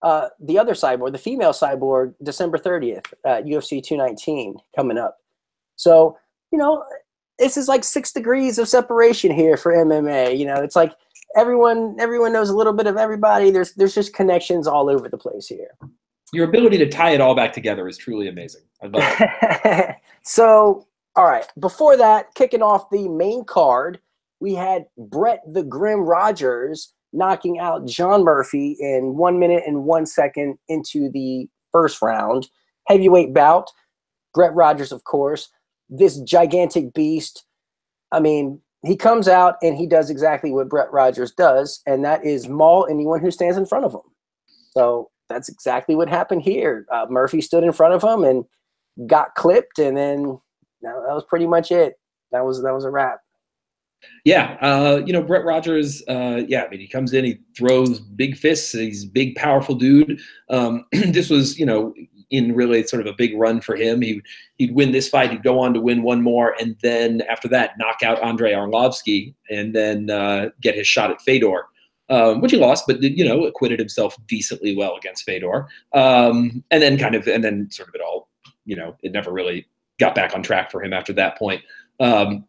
the other Cyborg, the female Cyborg, December 30th, UFC 219 coming up. So, you know, this is like 6 degrees of separation here for MMA. You know, it's like everyone knows a little bit of everybody. There's just connections all over the place here. Your ability to tie it all back together is truly amazing. I love it. So, all right. Before that, kicking off the main card, we had Brett the Grim Rogers knocking out John Murphy in 1 minute and 1 second into the first round. Heavyweight bout. Brett Rogers, of course, this gigantic beast. I mean, he comes out and he does exactly what Brett Rogers does, and that is maul anyone who stands in front of him. So that's exactly what happened here. Murphy stood in front of him and got clipped, and then that was pretty much it. That was a wrap. Yeah, you know, Brett Rogers, yeah, I mean, he comes in, he throws big fists, he's a big, powerful dude. This was, you know, in really sort of a big run for him. He'd win this fight, he'd go on to win one more, and then after that, knock out Andrei Arlovsky, and then get his shot at Fedor, which he lost, but, you know, acquitted himself decently well against Fedor. And then sort of it all, you know, it never really got back on track for him after that point.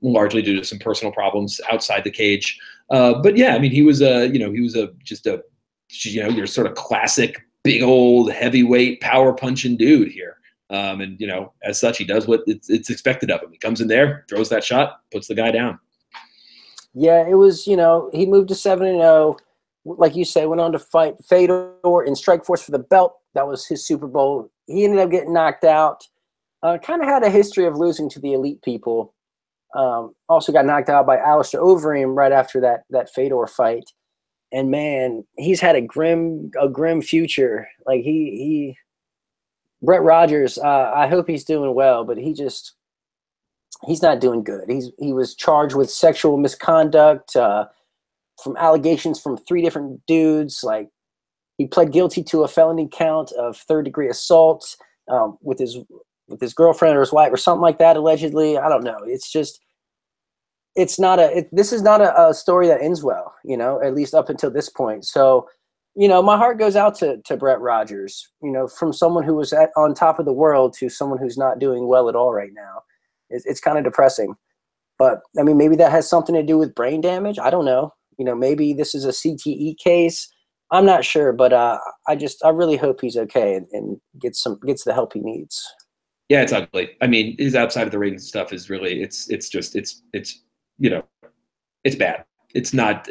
Largely due to some personal problems outside the cage. But yeah, I mean, he was just a your sort of classic big old heavyweight power punching dude here. And, you know, as such, he does what it's expected of him. He comes in there, throws that shot, puts the guy down. Yeah, it was, you know, he moved to 7-0. Like you said, went on to fight Fedor in Strikeforce for the belt. That was his Super Bowl. He ended up getting knocked out. Kind of had a history of losing to the elite people. Also got knocked out by Alistair Overeem right after that Fedor fight. And man, he's had a grim future. Like Brett Rogers, I hope he's doing well, but he's not doing good. He was charged with sexual misconduct, from allegations from 3 different dudes. Like, he pled guilty to a felony count of 3rd-degree assault, with his girlfriend or his wife or something like that, allegedly. I don't know. It's just, this is not a story that ends well, you know, at least up until this point. So, you know, my heart goes out to Brett Rogers, you know, from someone who was on top of the world to someone who's not doing well at all right now. It's kind of depressing. But, I mean, maybe that has something to do with brain damage. I don't know. You know, maybe this is a CTE case. I'm not sure, but I really hope he's okay and gets the help he needs. Yeah, it's ugly. I mean, his outside of the ring stuff is really, it's you know, it's bad. It's not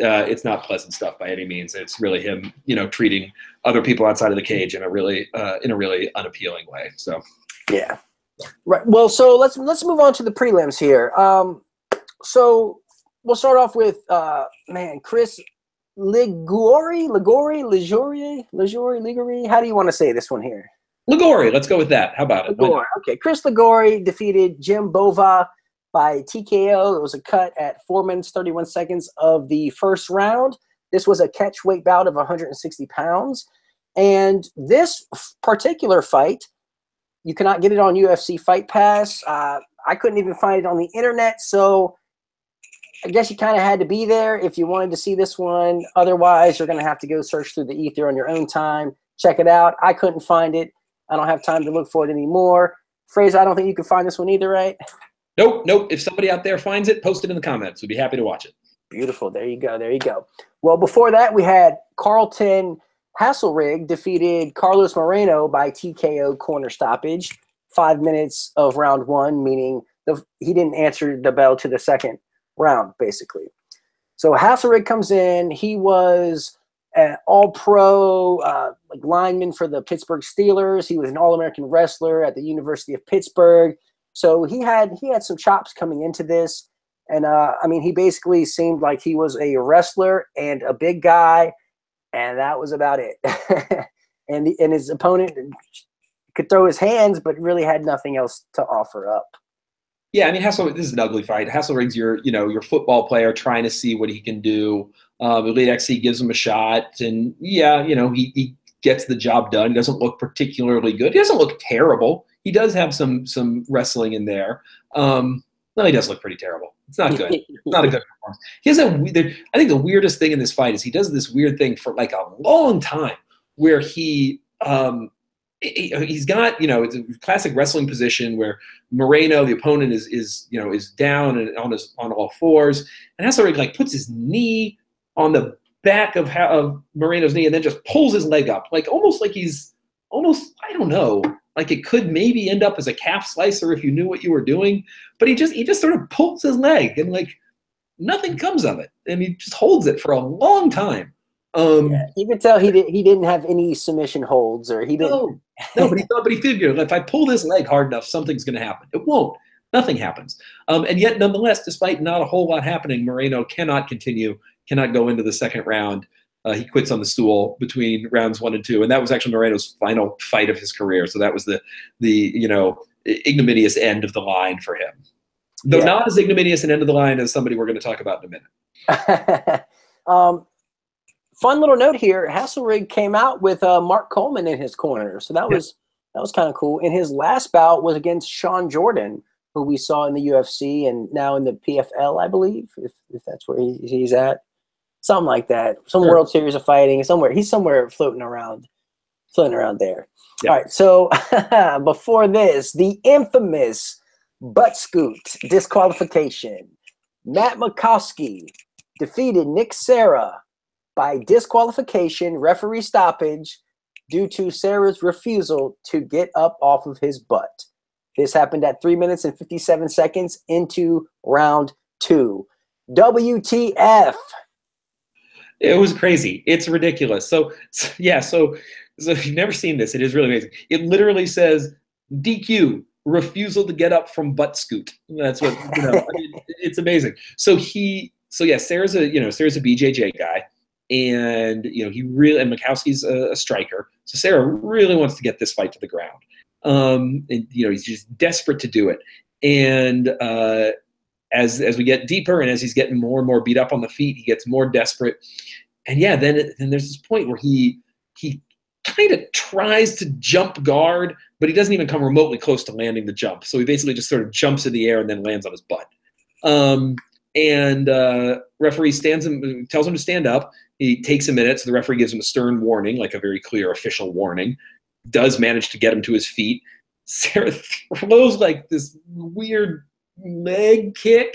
pleasant stuff by any means. It's really him, you know, treating other people outside of the cage in a really unappealing way. So, yeah. Right. Well, so let's move on to the prelims here. So we'll start off with Chris Ligori. How do you want to say this one here? Ligori, let's go with that. How about it? Ligori. Okay, Chris Ligori defeated Jim Bova by TKO. It was a cut at 4 minutes 31 seconds of the first round. This was a catch weight bout of 160 pounds. And this particular fight, you cannot get it on UFC Fight Pass. I couldn't even find it on the internet, so I guess you kind of had to be there if you wanted to see this one. Otherwise, you're going to have to go search through the ether on your own time. Check it out. I couldn't find it. I don't have time to look for it anymore. Fraser, I don't think you can find this one either, right? Nope. If somebody out there finds it, post it in the comments. We'd be happy to watch it. Beautiful. There you go. Well, before that, we had Carlton Hasselrig defeated Carlos Moreno by TKO corner stoppage. 5 minutes of round 1, meaning he didn't answer the bell to the second round, basically. So Hasselrig comes in. He was an all-pro lineman for the Pittsburgh Steelers. He was an all-American wrestler at the University of Pittsburgh. So he had some chops coming into this. And, I mean, he basically seemed like he was a wrestler and a big guy, and that was about it. and his opponent could throw his hands, but really had nothing else to offer up. Yeah, I mean, this is an ugly fight. Hasselring's your football player trying to see what he can do. Elite XC gives him a shot, and yeah, you know, he gets the job done. He doesn't look particularly good. He doesn't look terrible. He does have some wrestling in there. No, he does look pretty terrible. It's not good. It's not a good performance. He has I think the weirdest thing in this fight is he does this weird thing for like a long time where he he's got, it's a classic wrestling position where Moreno, the opponent, is down and on all fours, and Hassel like puts his knee on the back of Moreno's knee and then just pulls his leg up, almost like he's I don't know, like it could maybe end up as a calf slicer if you knew what you were doing, but he just sort of pulls his leg and nothing comes of it, and he just holds it for a long time. Yeah, you could tell he didn't have any submission holds, or he didn't. No, but he figured if I pull this leg hard enough, something's going to happen. It won't. Nothing happens. And yet, nonetheless, despite not a whole lot happening, Moreno cannot go into the second round. He quits on the stool between rounds 1 and 2, and that was actually Moreno's final fight of his career. So that was the ignominious end of the line for him. Though not as ignominious an end of the line as somebody we're going to talk about in a minute. Fun little note here: Hasselrig came out with Mark Coleman in his corner, so that was kind of cool. And his last bout was against Sean Jordan, who we saw in the UFC and now in the PFL, I believe, if that's where he's at, something like that. Some World Series of Fighting somewhere. He's somewhere floating around there. Yeah. All right, so before this, the infamous butt scoot disqualification. Matt Makowski defeated Nick Serra by disqualification, referee stoppage, due to Serra's refusal to get up off of his butt. This happened at 3 minutes and 57 seconds into round 2. WTF? It was crazy. It's ridiculous. So if you've never seen this, it is really amazing. It literally says DQ, refusal to get up from butt scoot. That's what, it's amazing. Serra's a BJJ guy. And Makowski's a striker, so Serra really wants to get this fight to the ground. And he's just desperate to do it. And as we get deeper and as he's getting more and more beat up on the feet, he gets more desperate. And then there's this point where he kind of tries to jump guard, but he doesn't even come remotely close to landing the jump. So he basically just sort of jumps in the air and then lands on his butt. Referee tells him to stand up. He takes a minute, so the referee gives him a stern warning, like a very clear official warning. Does manage to get him to his feet. Serra throws like this weird leg kick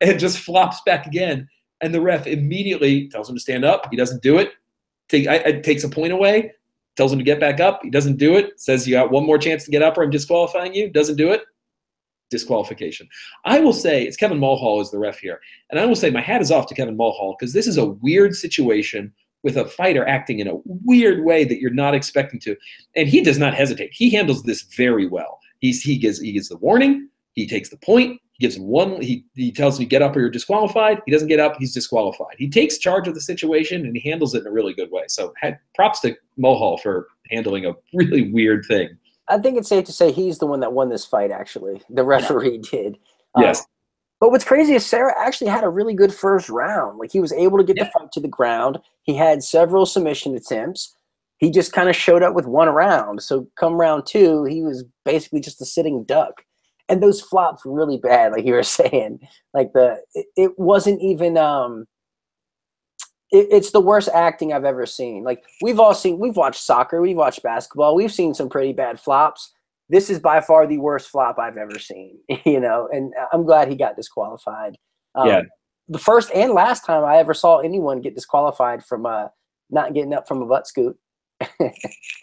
and just flops back again. And the ref immediately tells him to stand up. He doesn't do it. Takes a point away. Tells him to get back up. He doesn't do it. Says you got one more chance to get up or I'm disqualifying you. Doesn't do it. Disqualification. I will say, it's Kevin Mulhall is the ref here, and I will say my hat is off to Kevin Mulhall, because this is a weird situation with a fighter acting in a weird way that you're not expecting to, and he does not hesitate. He handles this very well. He gives the warning. He takes the point. He gives him one. He tells him, get up or you're disqualified. He doesn't get up. He's disqualified. He takes charge of the situation and he handles it in a really good way. So props to Mulhall for handling a really weird thing. I think it's safe to say he's the one that won this fight, actually. The referee did. Yes. But what's crazy is Serra actually had a really good first round. Like, he was able to get the fight to the ground. He had several submission attempts. He just kind of showed up with one round. So come round 2, he was basically just a sitting duck. And those flops were really bad, like you were saying. Like, it wasn't even it's the worst acting I've ever seen. Like, we've watched soccer, we've watched basketball, we've seen some pretty bad flops. This is by far the worst flop I've ever seen, and I'm glad he got disqualified. The first and last time I ever saw anyone get disqualified from not getting up from a butt scoot.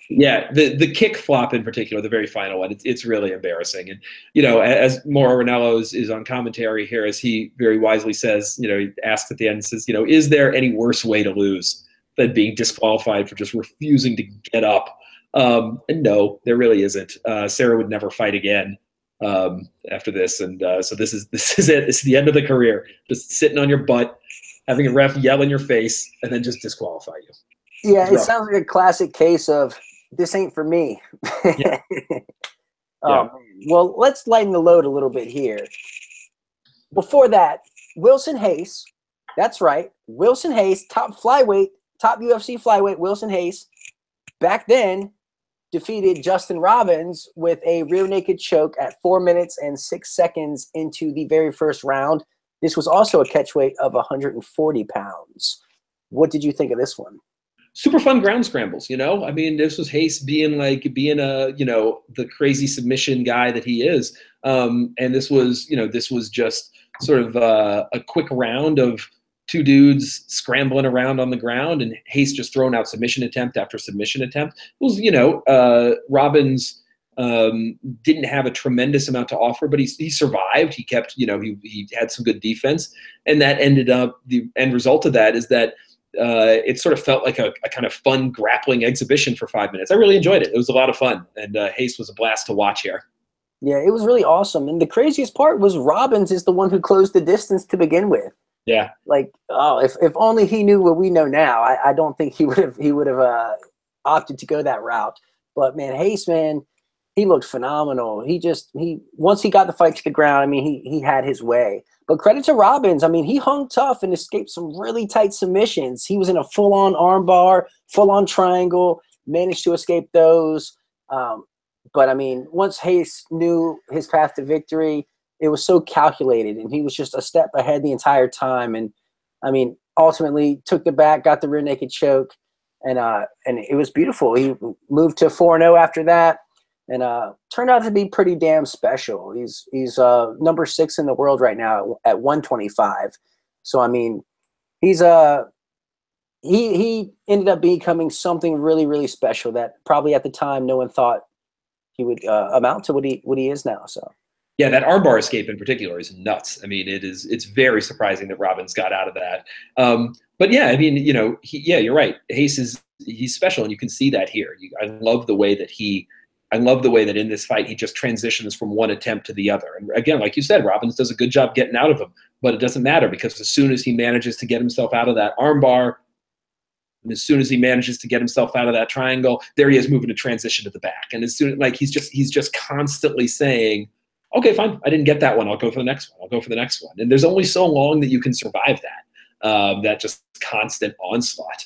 Yeah, the kick flop in particular, the very final one, it's really embarrassing. And as Mauro Ranallo is on commentary here, as he very wisely says, he asks at the end, says, is there any worse way to lose than being disqualified for just refusing to get up? And no, there really isn't. Serra would never fight again after this, and so this is it. It's the end of the career. Just sitting on your butt, having a ref yell in your face, and then just disqualify you. Yeah, it sounds like a classic case of this ain't for me. Yeah. Well, let's lighten the load a little bit here. Before that, Wilson Hayes. That's right. Wilson Hayes, top UFC flyweight Wilson Hayes, back then defeated Justin Robbins with a rear naked choke at 4 minutes and 6 seconds into the very first round. This was also a catch weight of 140 pounds. What did you think of this one? super fun ground scrambles, you know? I mean, this was Hayes being a, you know, the crazy submission guy that he is. And this was, you know, this was just sort of a quick round of two dudes scrambling around on the ground and Hayes just throwing out submission attempt after submission attempt. It was, you know, Robbins didn't have a tremendous amount to offer, but he survived. He kept, you know, he had some good defense. And that ended up, the end result of that is that it sort of felt like a kind of fun grappling exhibition for 5 minutes. I really enjoyed it. It was a lot of fun. And Hayes was a blast to watch here. Yeah, it was really awesome. And the craziest part was Robbins is the one who closed the distance to begin with. Yeah. Like, oh, if only he knew what we know now, I don't think he would have opted to go that route. But man, Hayes, man, he looked phenomenal. Once he got the fight to the ground, I mean, he had his way. But credit to Robbins. I mean, he hung tough and escaped some really tight submissions. He was in a full-on armbar, full-on triangle, managed to escape those. But I mean, once Hayes knew his path to victory, it was so calculated, and he was just a step ahead the entire time. And I mean, ultimately took the back, got the rear naked choke, and it was beautiful. He moved to 4-0 after that, and turned out to be pretty damn special. He's number 6 in the world right now at 125. So I mean, he ended up becoming something really, really special that probably at the time no one thought he would amount to what he is now. So. Yeah, that armbar escape in particular is nuts. I mean, it's very surprising that Robbins got out of that. But yeah, I mean, you know, you're right. Hayes he's special, and you can see that here. I love the way that in this fight he just transitions from one attempt to the other. And again, like you said, Robbins does a good job getting out of him, but it doesn't matter because as soon as he manages to get himself out of that armbar, and as soon as he manages to get himself out of that triangle, there he is moving to transition to the back. And as soon like he's just constantly saying, okay, fine, I didn't get that one. I'll go for the next one. I'll go for the next one. And there's only so long that you can survive that just constant onslaught.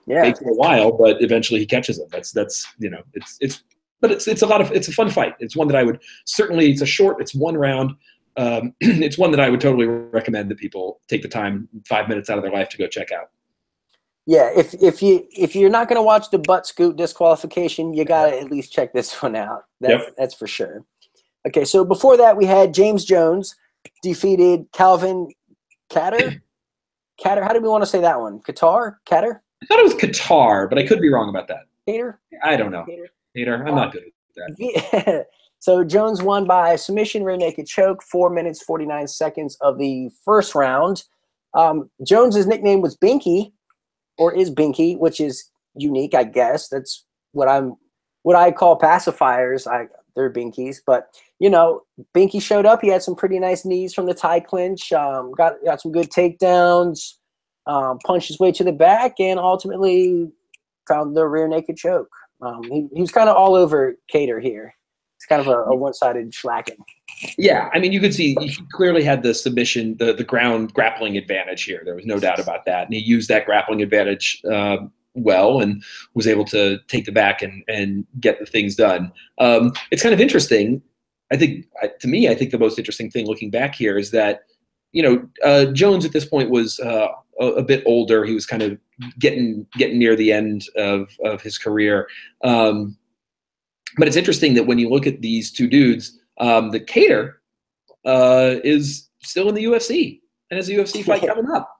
Yeah, it takes a while, but eventually he catches him. That's you know, it's a fun fight. It's one that I would certainly. It's it's one round. It's one that I would totally recommend that people take the time, 5 minutes out of their life to go check out. Yeah, if you're not going to watch the butt scoot disqualification, you got to at least check this one out. That's for sure. Okay, so before that, we had James Jones defeated Calvin Kattar. Kattar, how do we want to say that one? Qatar? Kattar? I thought it was Qatar, but I could be wrong about that. Kattar? I don't know. Kattar? I'm not good at that. So Jones won by submission, rear naked choke, 4 minutes, 49 seconds of the first round. Jones's nickname was Binky, or is Binky, which is unique, I guess. That's what I call pacifiers. They're Binkies, but you know, Binky showed up. He had some pretty nice knees from the tie clinch. Got some good takedowns. Punched his way to the back, and ultimately found the rear naked choke. He was kind of all over Kattar here. It's kind of a one-sided schlacking. Yeah, I mean, you could see he clearly had the submission, the ground grappling advantage here. There was no doubt about that, and he used that grappling advantage well and was able to take the back and get the things done. It's kind of interesting. I think the most interesting thing looking back here is that, you know, Jones at this point was a bit older. He was kind of getting near the end of his career. But it's interesting that when you look at these two dudes, the Kattar is still in the UFC and has a UFC fight coming up.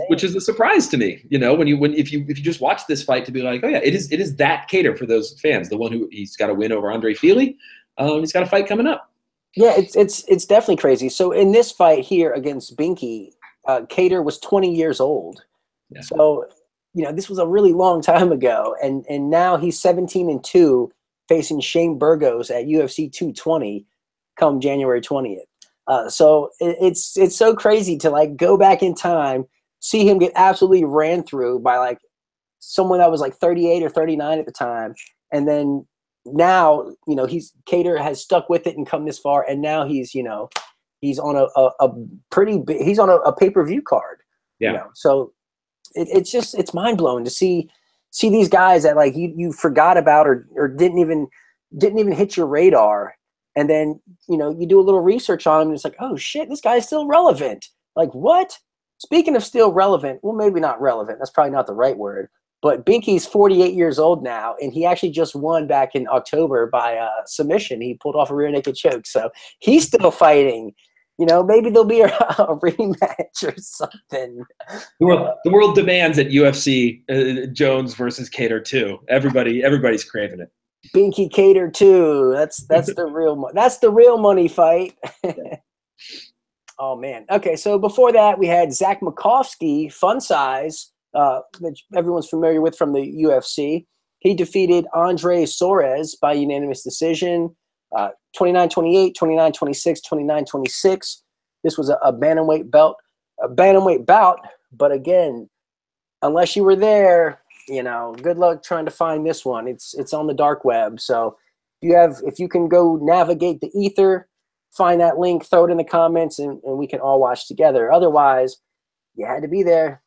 Which is a surprise to me, you know, if you just watch this fight to be like, oh yeah, it is that Kattar for those fans, the one who he's got to win over Andre Fili. He's got a fight coming up. Yeah, it's definitely crazy. So in this fight here against Binky, Kattar was 20 years old. Yeah. So, you know, this was a really long time ago, and now he's 17-2 facing Shane Burgos at UFC 220 come January 20th. So it's so crazy to like go back in time, see him get absolutely ran through by like someone that was like 38 or 39 at the time. And then now, you know, Kattar has stuck with it and come this far. And now he's on a pretty big, he's on a pay-per-view card. Yeah. You know? So it's mind blowing to see these guys that like you forgot about or didn't even hit your radar. And then, you know, you do a little research on him and it's like, oh shit, this guy's still relevant. Like what? Speaking of still relevant, well, maybe not relevant. That's probably not the right word. But Binky's 48 years old now, and he actually just won back in October by submission. He pulled off a rear naked choke, so he's still fighting. You know, maybe there'll be a rematch or something. The world demands at UFC Jones versus Cater 2. Everybody's craving it. Binky Cater 2. That's the real money fight. Oh man. Okay, so before that we had Zach Makovsky, fun size, which everyone's familiar with from the UFC. He defeated Andre Soares by unanimous decision, 29-28, 29-26, 29-26. This was a bantamweight bout. But again, unless you were there, you know, good luck trying to find this one. It's on the dark web. So if you can go navigate the ether, find that link, throw it in the comments, and we can all watch together. Otherwise, you had to be there.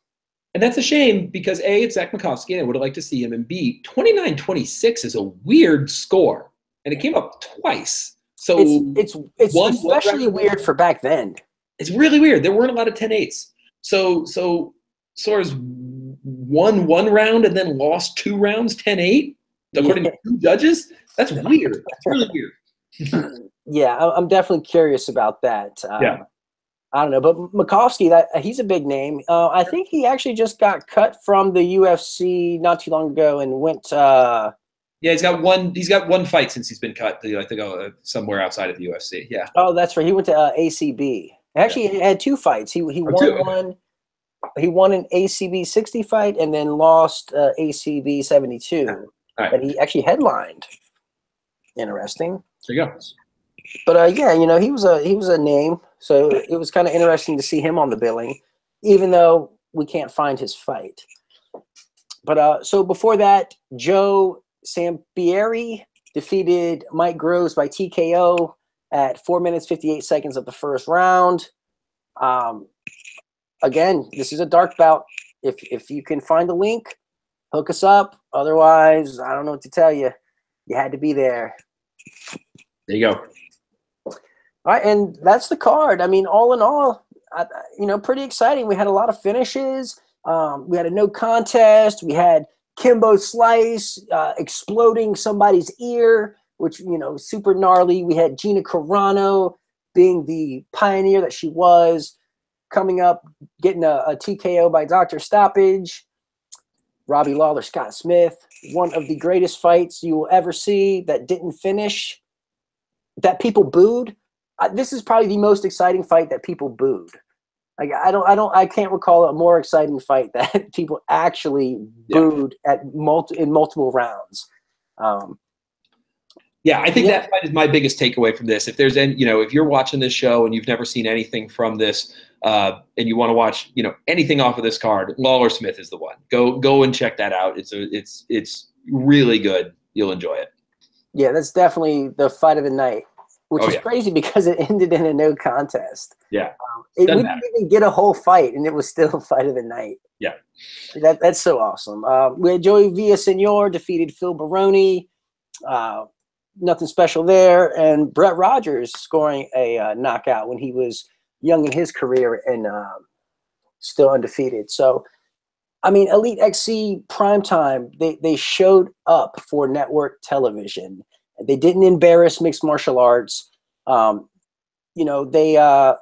And that's a shame because A, it's Zach Makovsky, and I would have liked to see him, and B, 29-26 is a weird score, and it came up twice. So it's especially weird for back then. It's really weird. There weren't a lot of 10-8s. So Soares won one round and then lost 2 rounds 10-8, according to 2 judges. That's weird. That's really weird. Yeah, I'm definitely curious about that. Yeah. I don't know, but Makovsky, he's a big name. I think he actually just got cut from the UFC not too long ago and went. Yeah, he's got one fight since he's been cut. I think somewhere outside of the UFC. Yeah. Oh, that's right. He went to ACB. Actually, he had 2 fights. He won one. He won an ACB 60 fight and then lost ACB 72. Right. But he actually headlined. Interesting. There you go. But yeah, you know, he was a name, so it was kind of interesting to see him on the billing, even though we can't find his fight. But so before that, Joe Sampieri defeated Mike Groves by TKO at 4 minutes 58 seconds of the first round. Again, this is a dark bout. If you can find the link, hook us up. Otherwise, I don't know what to tell you. You had to be there. There you go. All right, and that's the card. I mean, all in all, you know, pretty exciting. We had a lot of finishes. We had a no contest. We had Kimbo Slice exploding somebody's ear, which, you know, super gnarly. We had Gina Carano being the pioneer that she was, coming up, getting a TKO by Dr. Stoppage. Robbie Lawler, Scott Smith, one of the greatest fights you will ever see that didn't finish, that people booed. This is probably the most exciting fight that people booed. Like I can't recall a more exciting fight that people actually booed in multiple rounds. Yeah, I think that fight is my biggest takeaway from this. If there's any, you know, if you're watching this show and you've never seen anything from this, and you want to watch, you know, anything off of this card, Lawler Smith is the one. Go and check that out. It's really good. You'll enjoy it. Yeah, that's definitely the fight of the night, which is crazy because it ended in a no contest. Yeah, we didn't even get a whole fight, and it was still a fight of the night. Yeah, that's so awesome. We had Joey Villasenor defeated Phil Baroni. Nothing special there, and Brett Rogers scoring a knockout when he was young in his career and still undefeated. So, I mean, Elite XC Primetime, they showed up for network television. They didn't embarrass mixed martial arts. You know, they got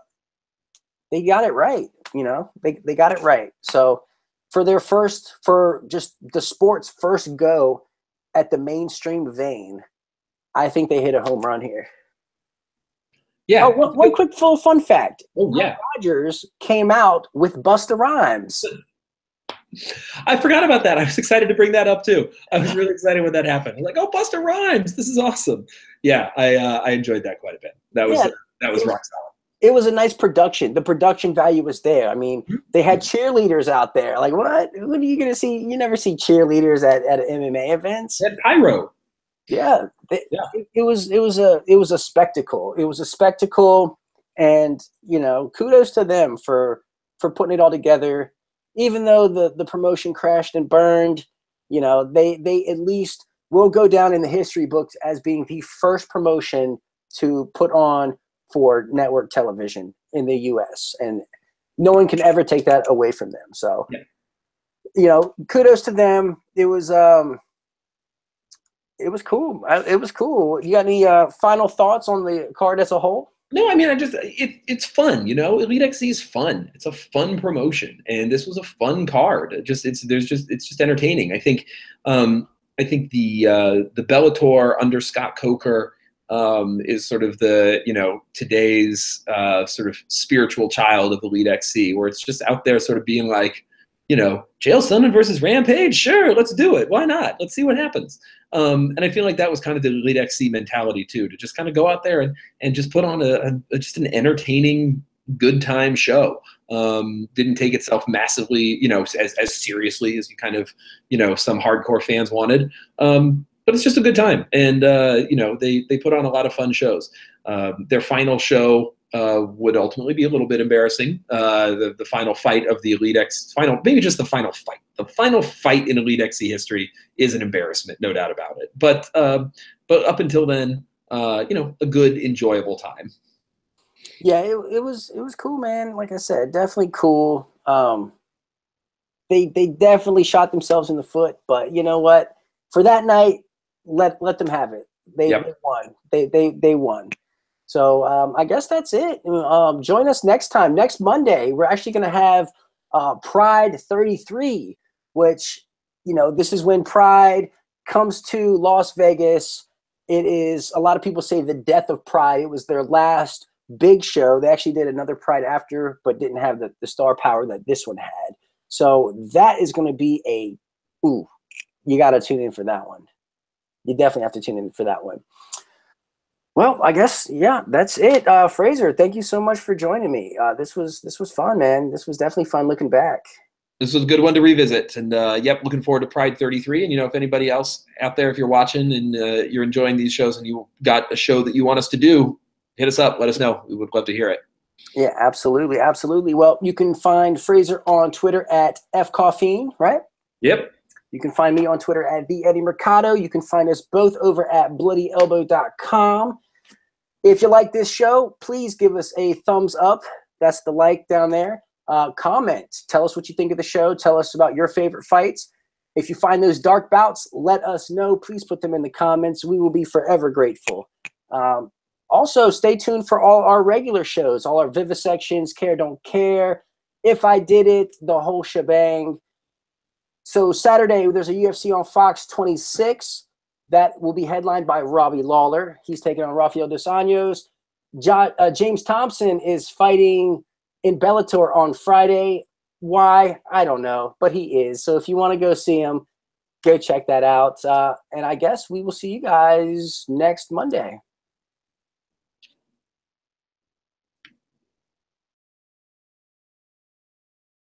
it right. You know, they got it right. So for just the sport's first go at the mainstream vein, I think they hit a home run here. Yeah. Oh, one quick full fun fact. Oh, yeah. Rogers came out with Busta Rhymes. I forgot about that. I was excited to bring that up too. I was really excited when that happened. I was like, oh, Busta Rhymes. This is awesome. Yeah, I enjoyed that quite a bit. That was rock solid. It was a nice production. The production value was there. I mean, they had cheerleaders out there. Like, what? What are you going to see? You never see cheerleaders at MMA events. At pyro. Yeah, it was a spectacle. It was a spectacle, and you know, kudos to them for putting it all together. Even though the promotion crashed and burned, you know, they at least will go down in the history books as being the first promotion to put on for network television in the U.S. And no one can ever take that away from them. So, Yeah. you know, kudos to them. It was cool. It was cool. You got any final thoughts on the card as a whole? No, I mean, it's fun, you know. Elite XC is fun. It's a fun promotion, and this was a fun card. It's just entertaining. I think the Bellator under Scott Coker is sort of the, you know, today's sort of spiritual child of Elite XC, where it's just out there sort of being like, you know, Chael Sonnen versus Rampage, sure, let's do it. Why not? Let's see what happens. And I feel like that was kind of the Elite XC mentality too, to just kind of go out there and just put on just an entertaining, good time show. Didn't take itself massively, you know, as seriously as you kind of, you know, some hardcore fans wanted. But it's just a good time. And, you know, they put on a lot of fun shows. Their final show would ultimately be a little bit embarrassing. The final fight of the Elite X, maybe just the final fight. The final fight in Elite XC history is an embarrassment, no doubt about it. But up until then, you know, a good, enjoyable time. Yeah, it was cool, man. Like I said, definitely cool. They definitely shot themselves in the foot, but you know what? For that night, let them have it. They won. They won. So I guess that's it. Join us next time. Next Monday, we're actually going to have Pride 33, which, you know, this is when Pride comes to Las Vegas. It is, a lot of people say, the death of Pride. It was their last big show. They actually did another Pride after, but didn't have the star power that this one had. So that is going to be you got to tune in for that one. You definitely have to tune in for that one. Well, I guess, yeah, that's it. Fraser, thank you so much for joining me. This was fun, man. This was definitely fun looking back. This was a good one to revisit. And, yep, looking forward to Pride 33. And, you know, if anybody else out there, if you're watching and you're enjoying these shows and you got a show that you want us to do, hit us up. Let us know. We would love to hear it. Yeah, absolutely. Absolutely. Well, you can find Fraser on Twitter at FCoffeen, right? Yep. You can find me on Twitter at the Eddie Mercado. You can find us both over at bloodyelbow.com. If you like this show, please give us a thumbs up. That's the like down there. Comment. Tell us what you think of the show. Tell us about your favorite fights. If you find those dark bouts, let us know. Please put them in the comments. We will be forever grateful. Also, stay tuned for all our regular shows, all our vivisections, Care Don't Care, If I Did It, the whole shebang. So Saturday, there's a UFC on Fox 26 that will be headlined by Robbie Lawler. He's taking on Rafael dos Anjos. James Thompson is fighting in Bellator on Friday. Why? I don't know, but he is. So if you want to go see him, go check that out. And I guess we will see you guys next Monday.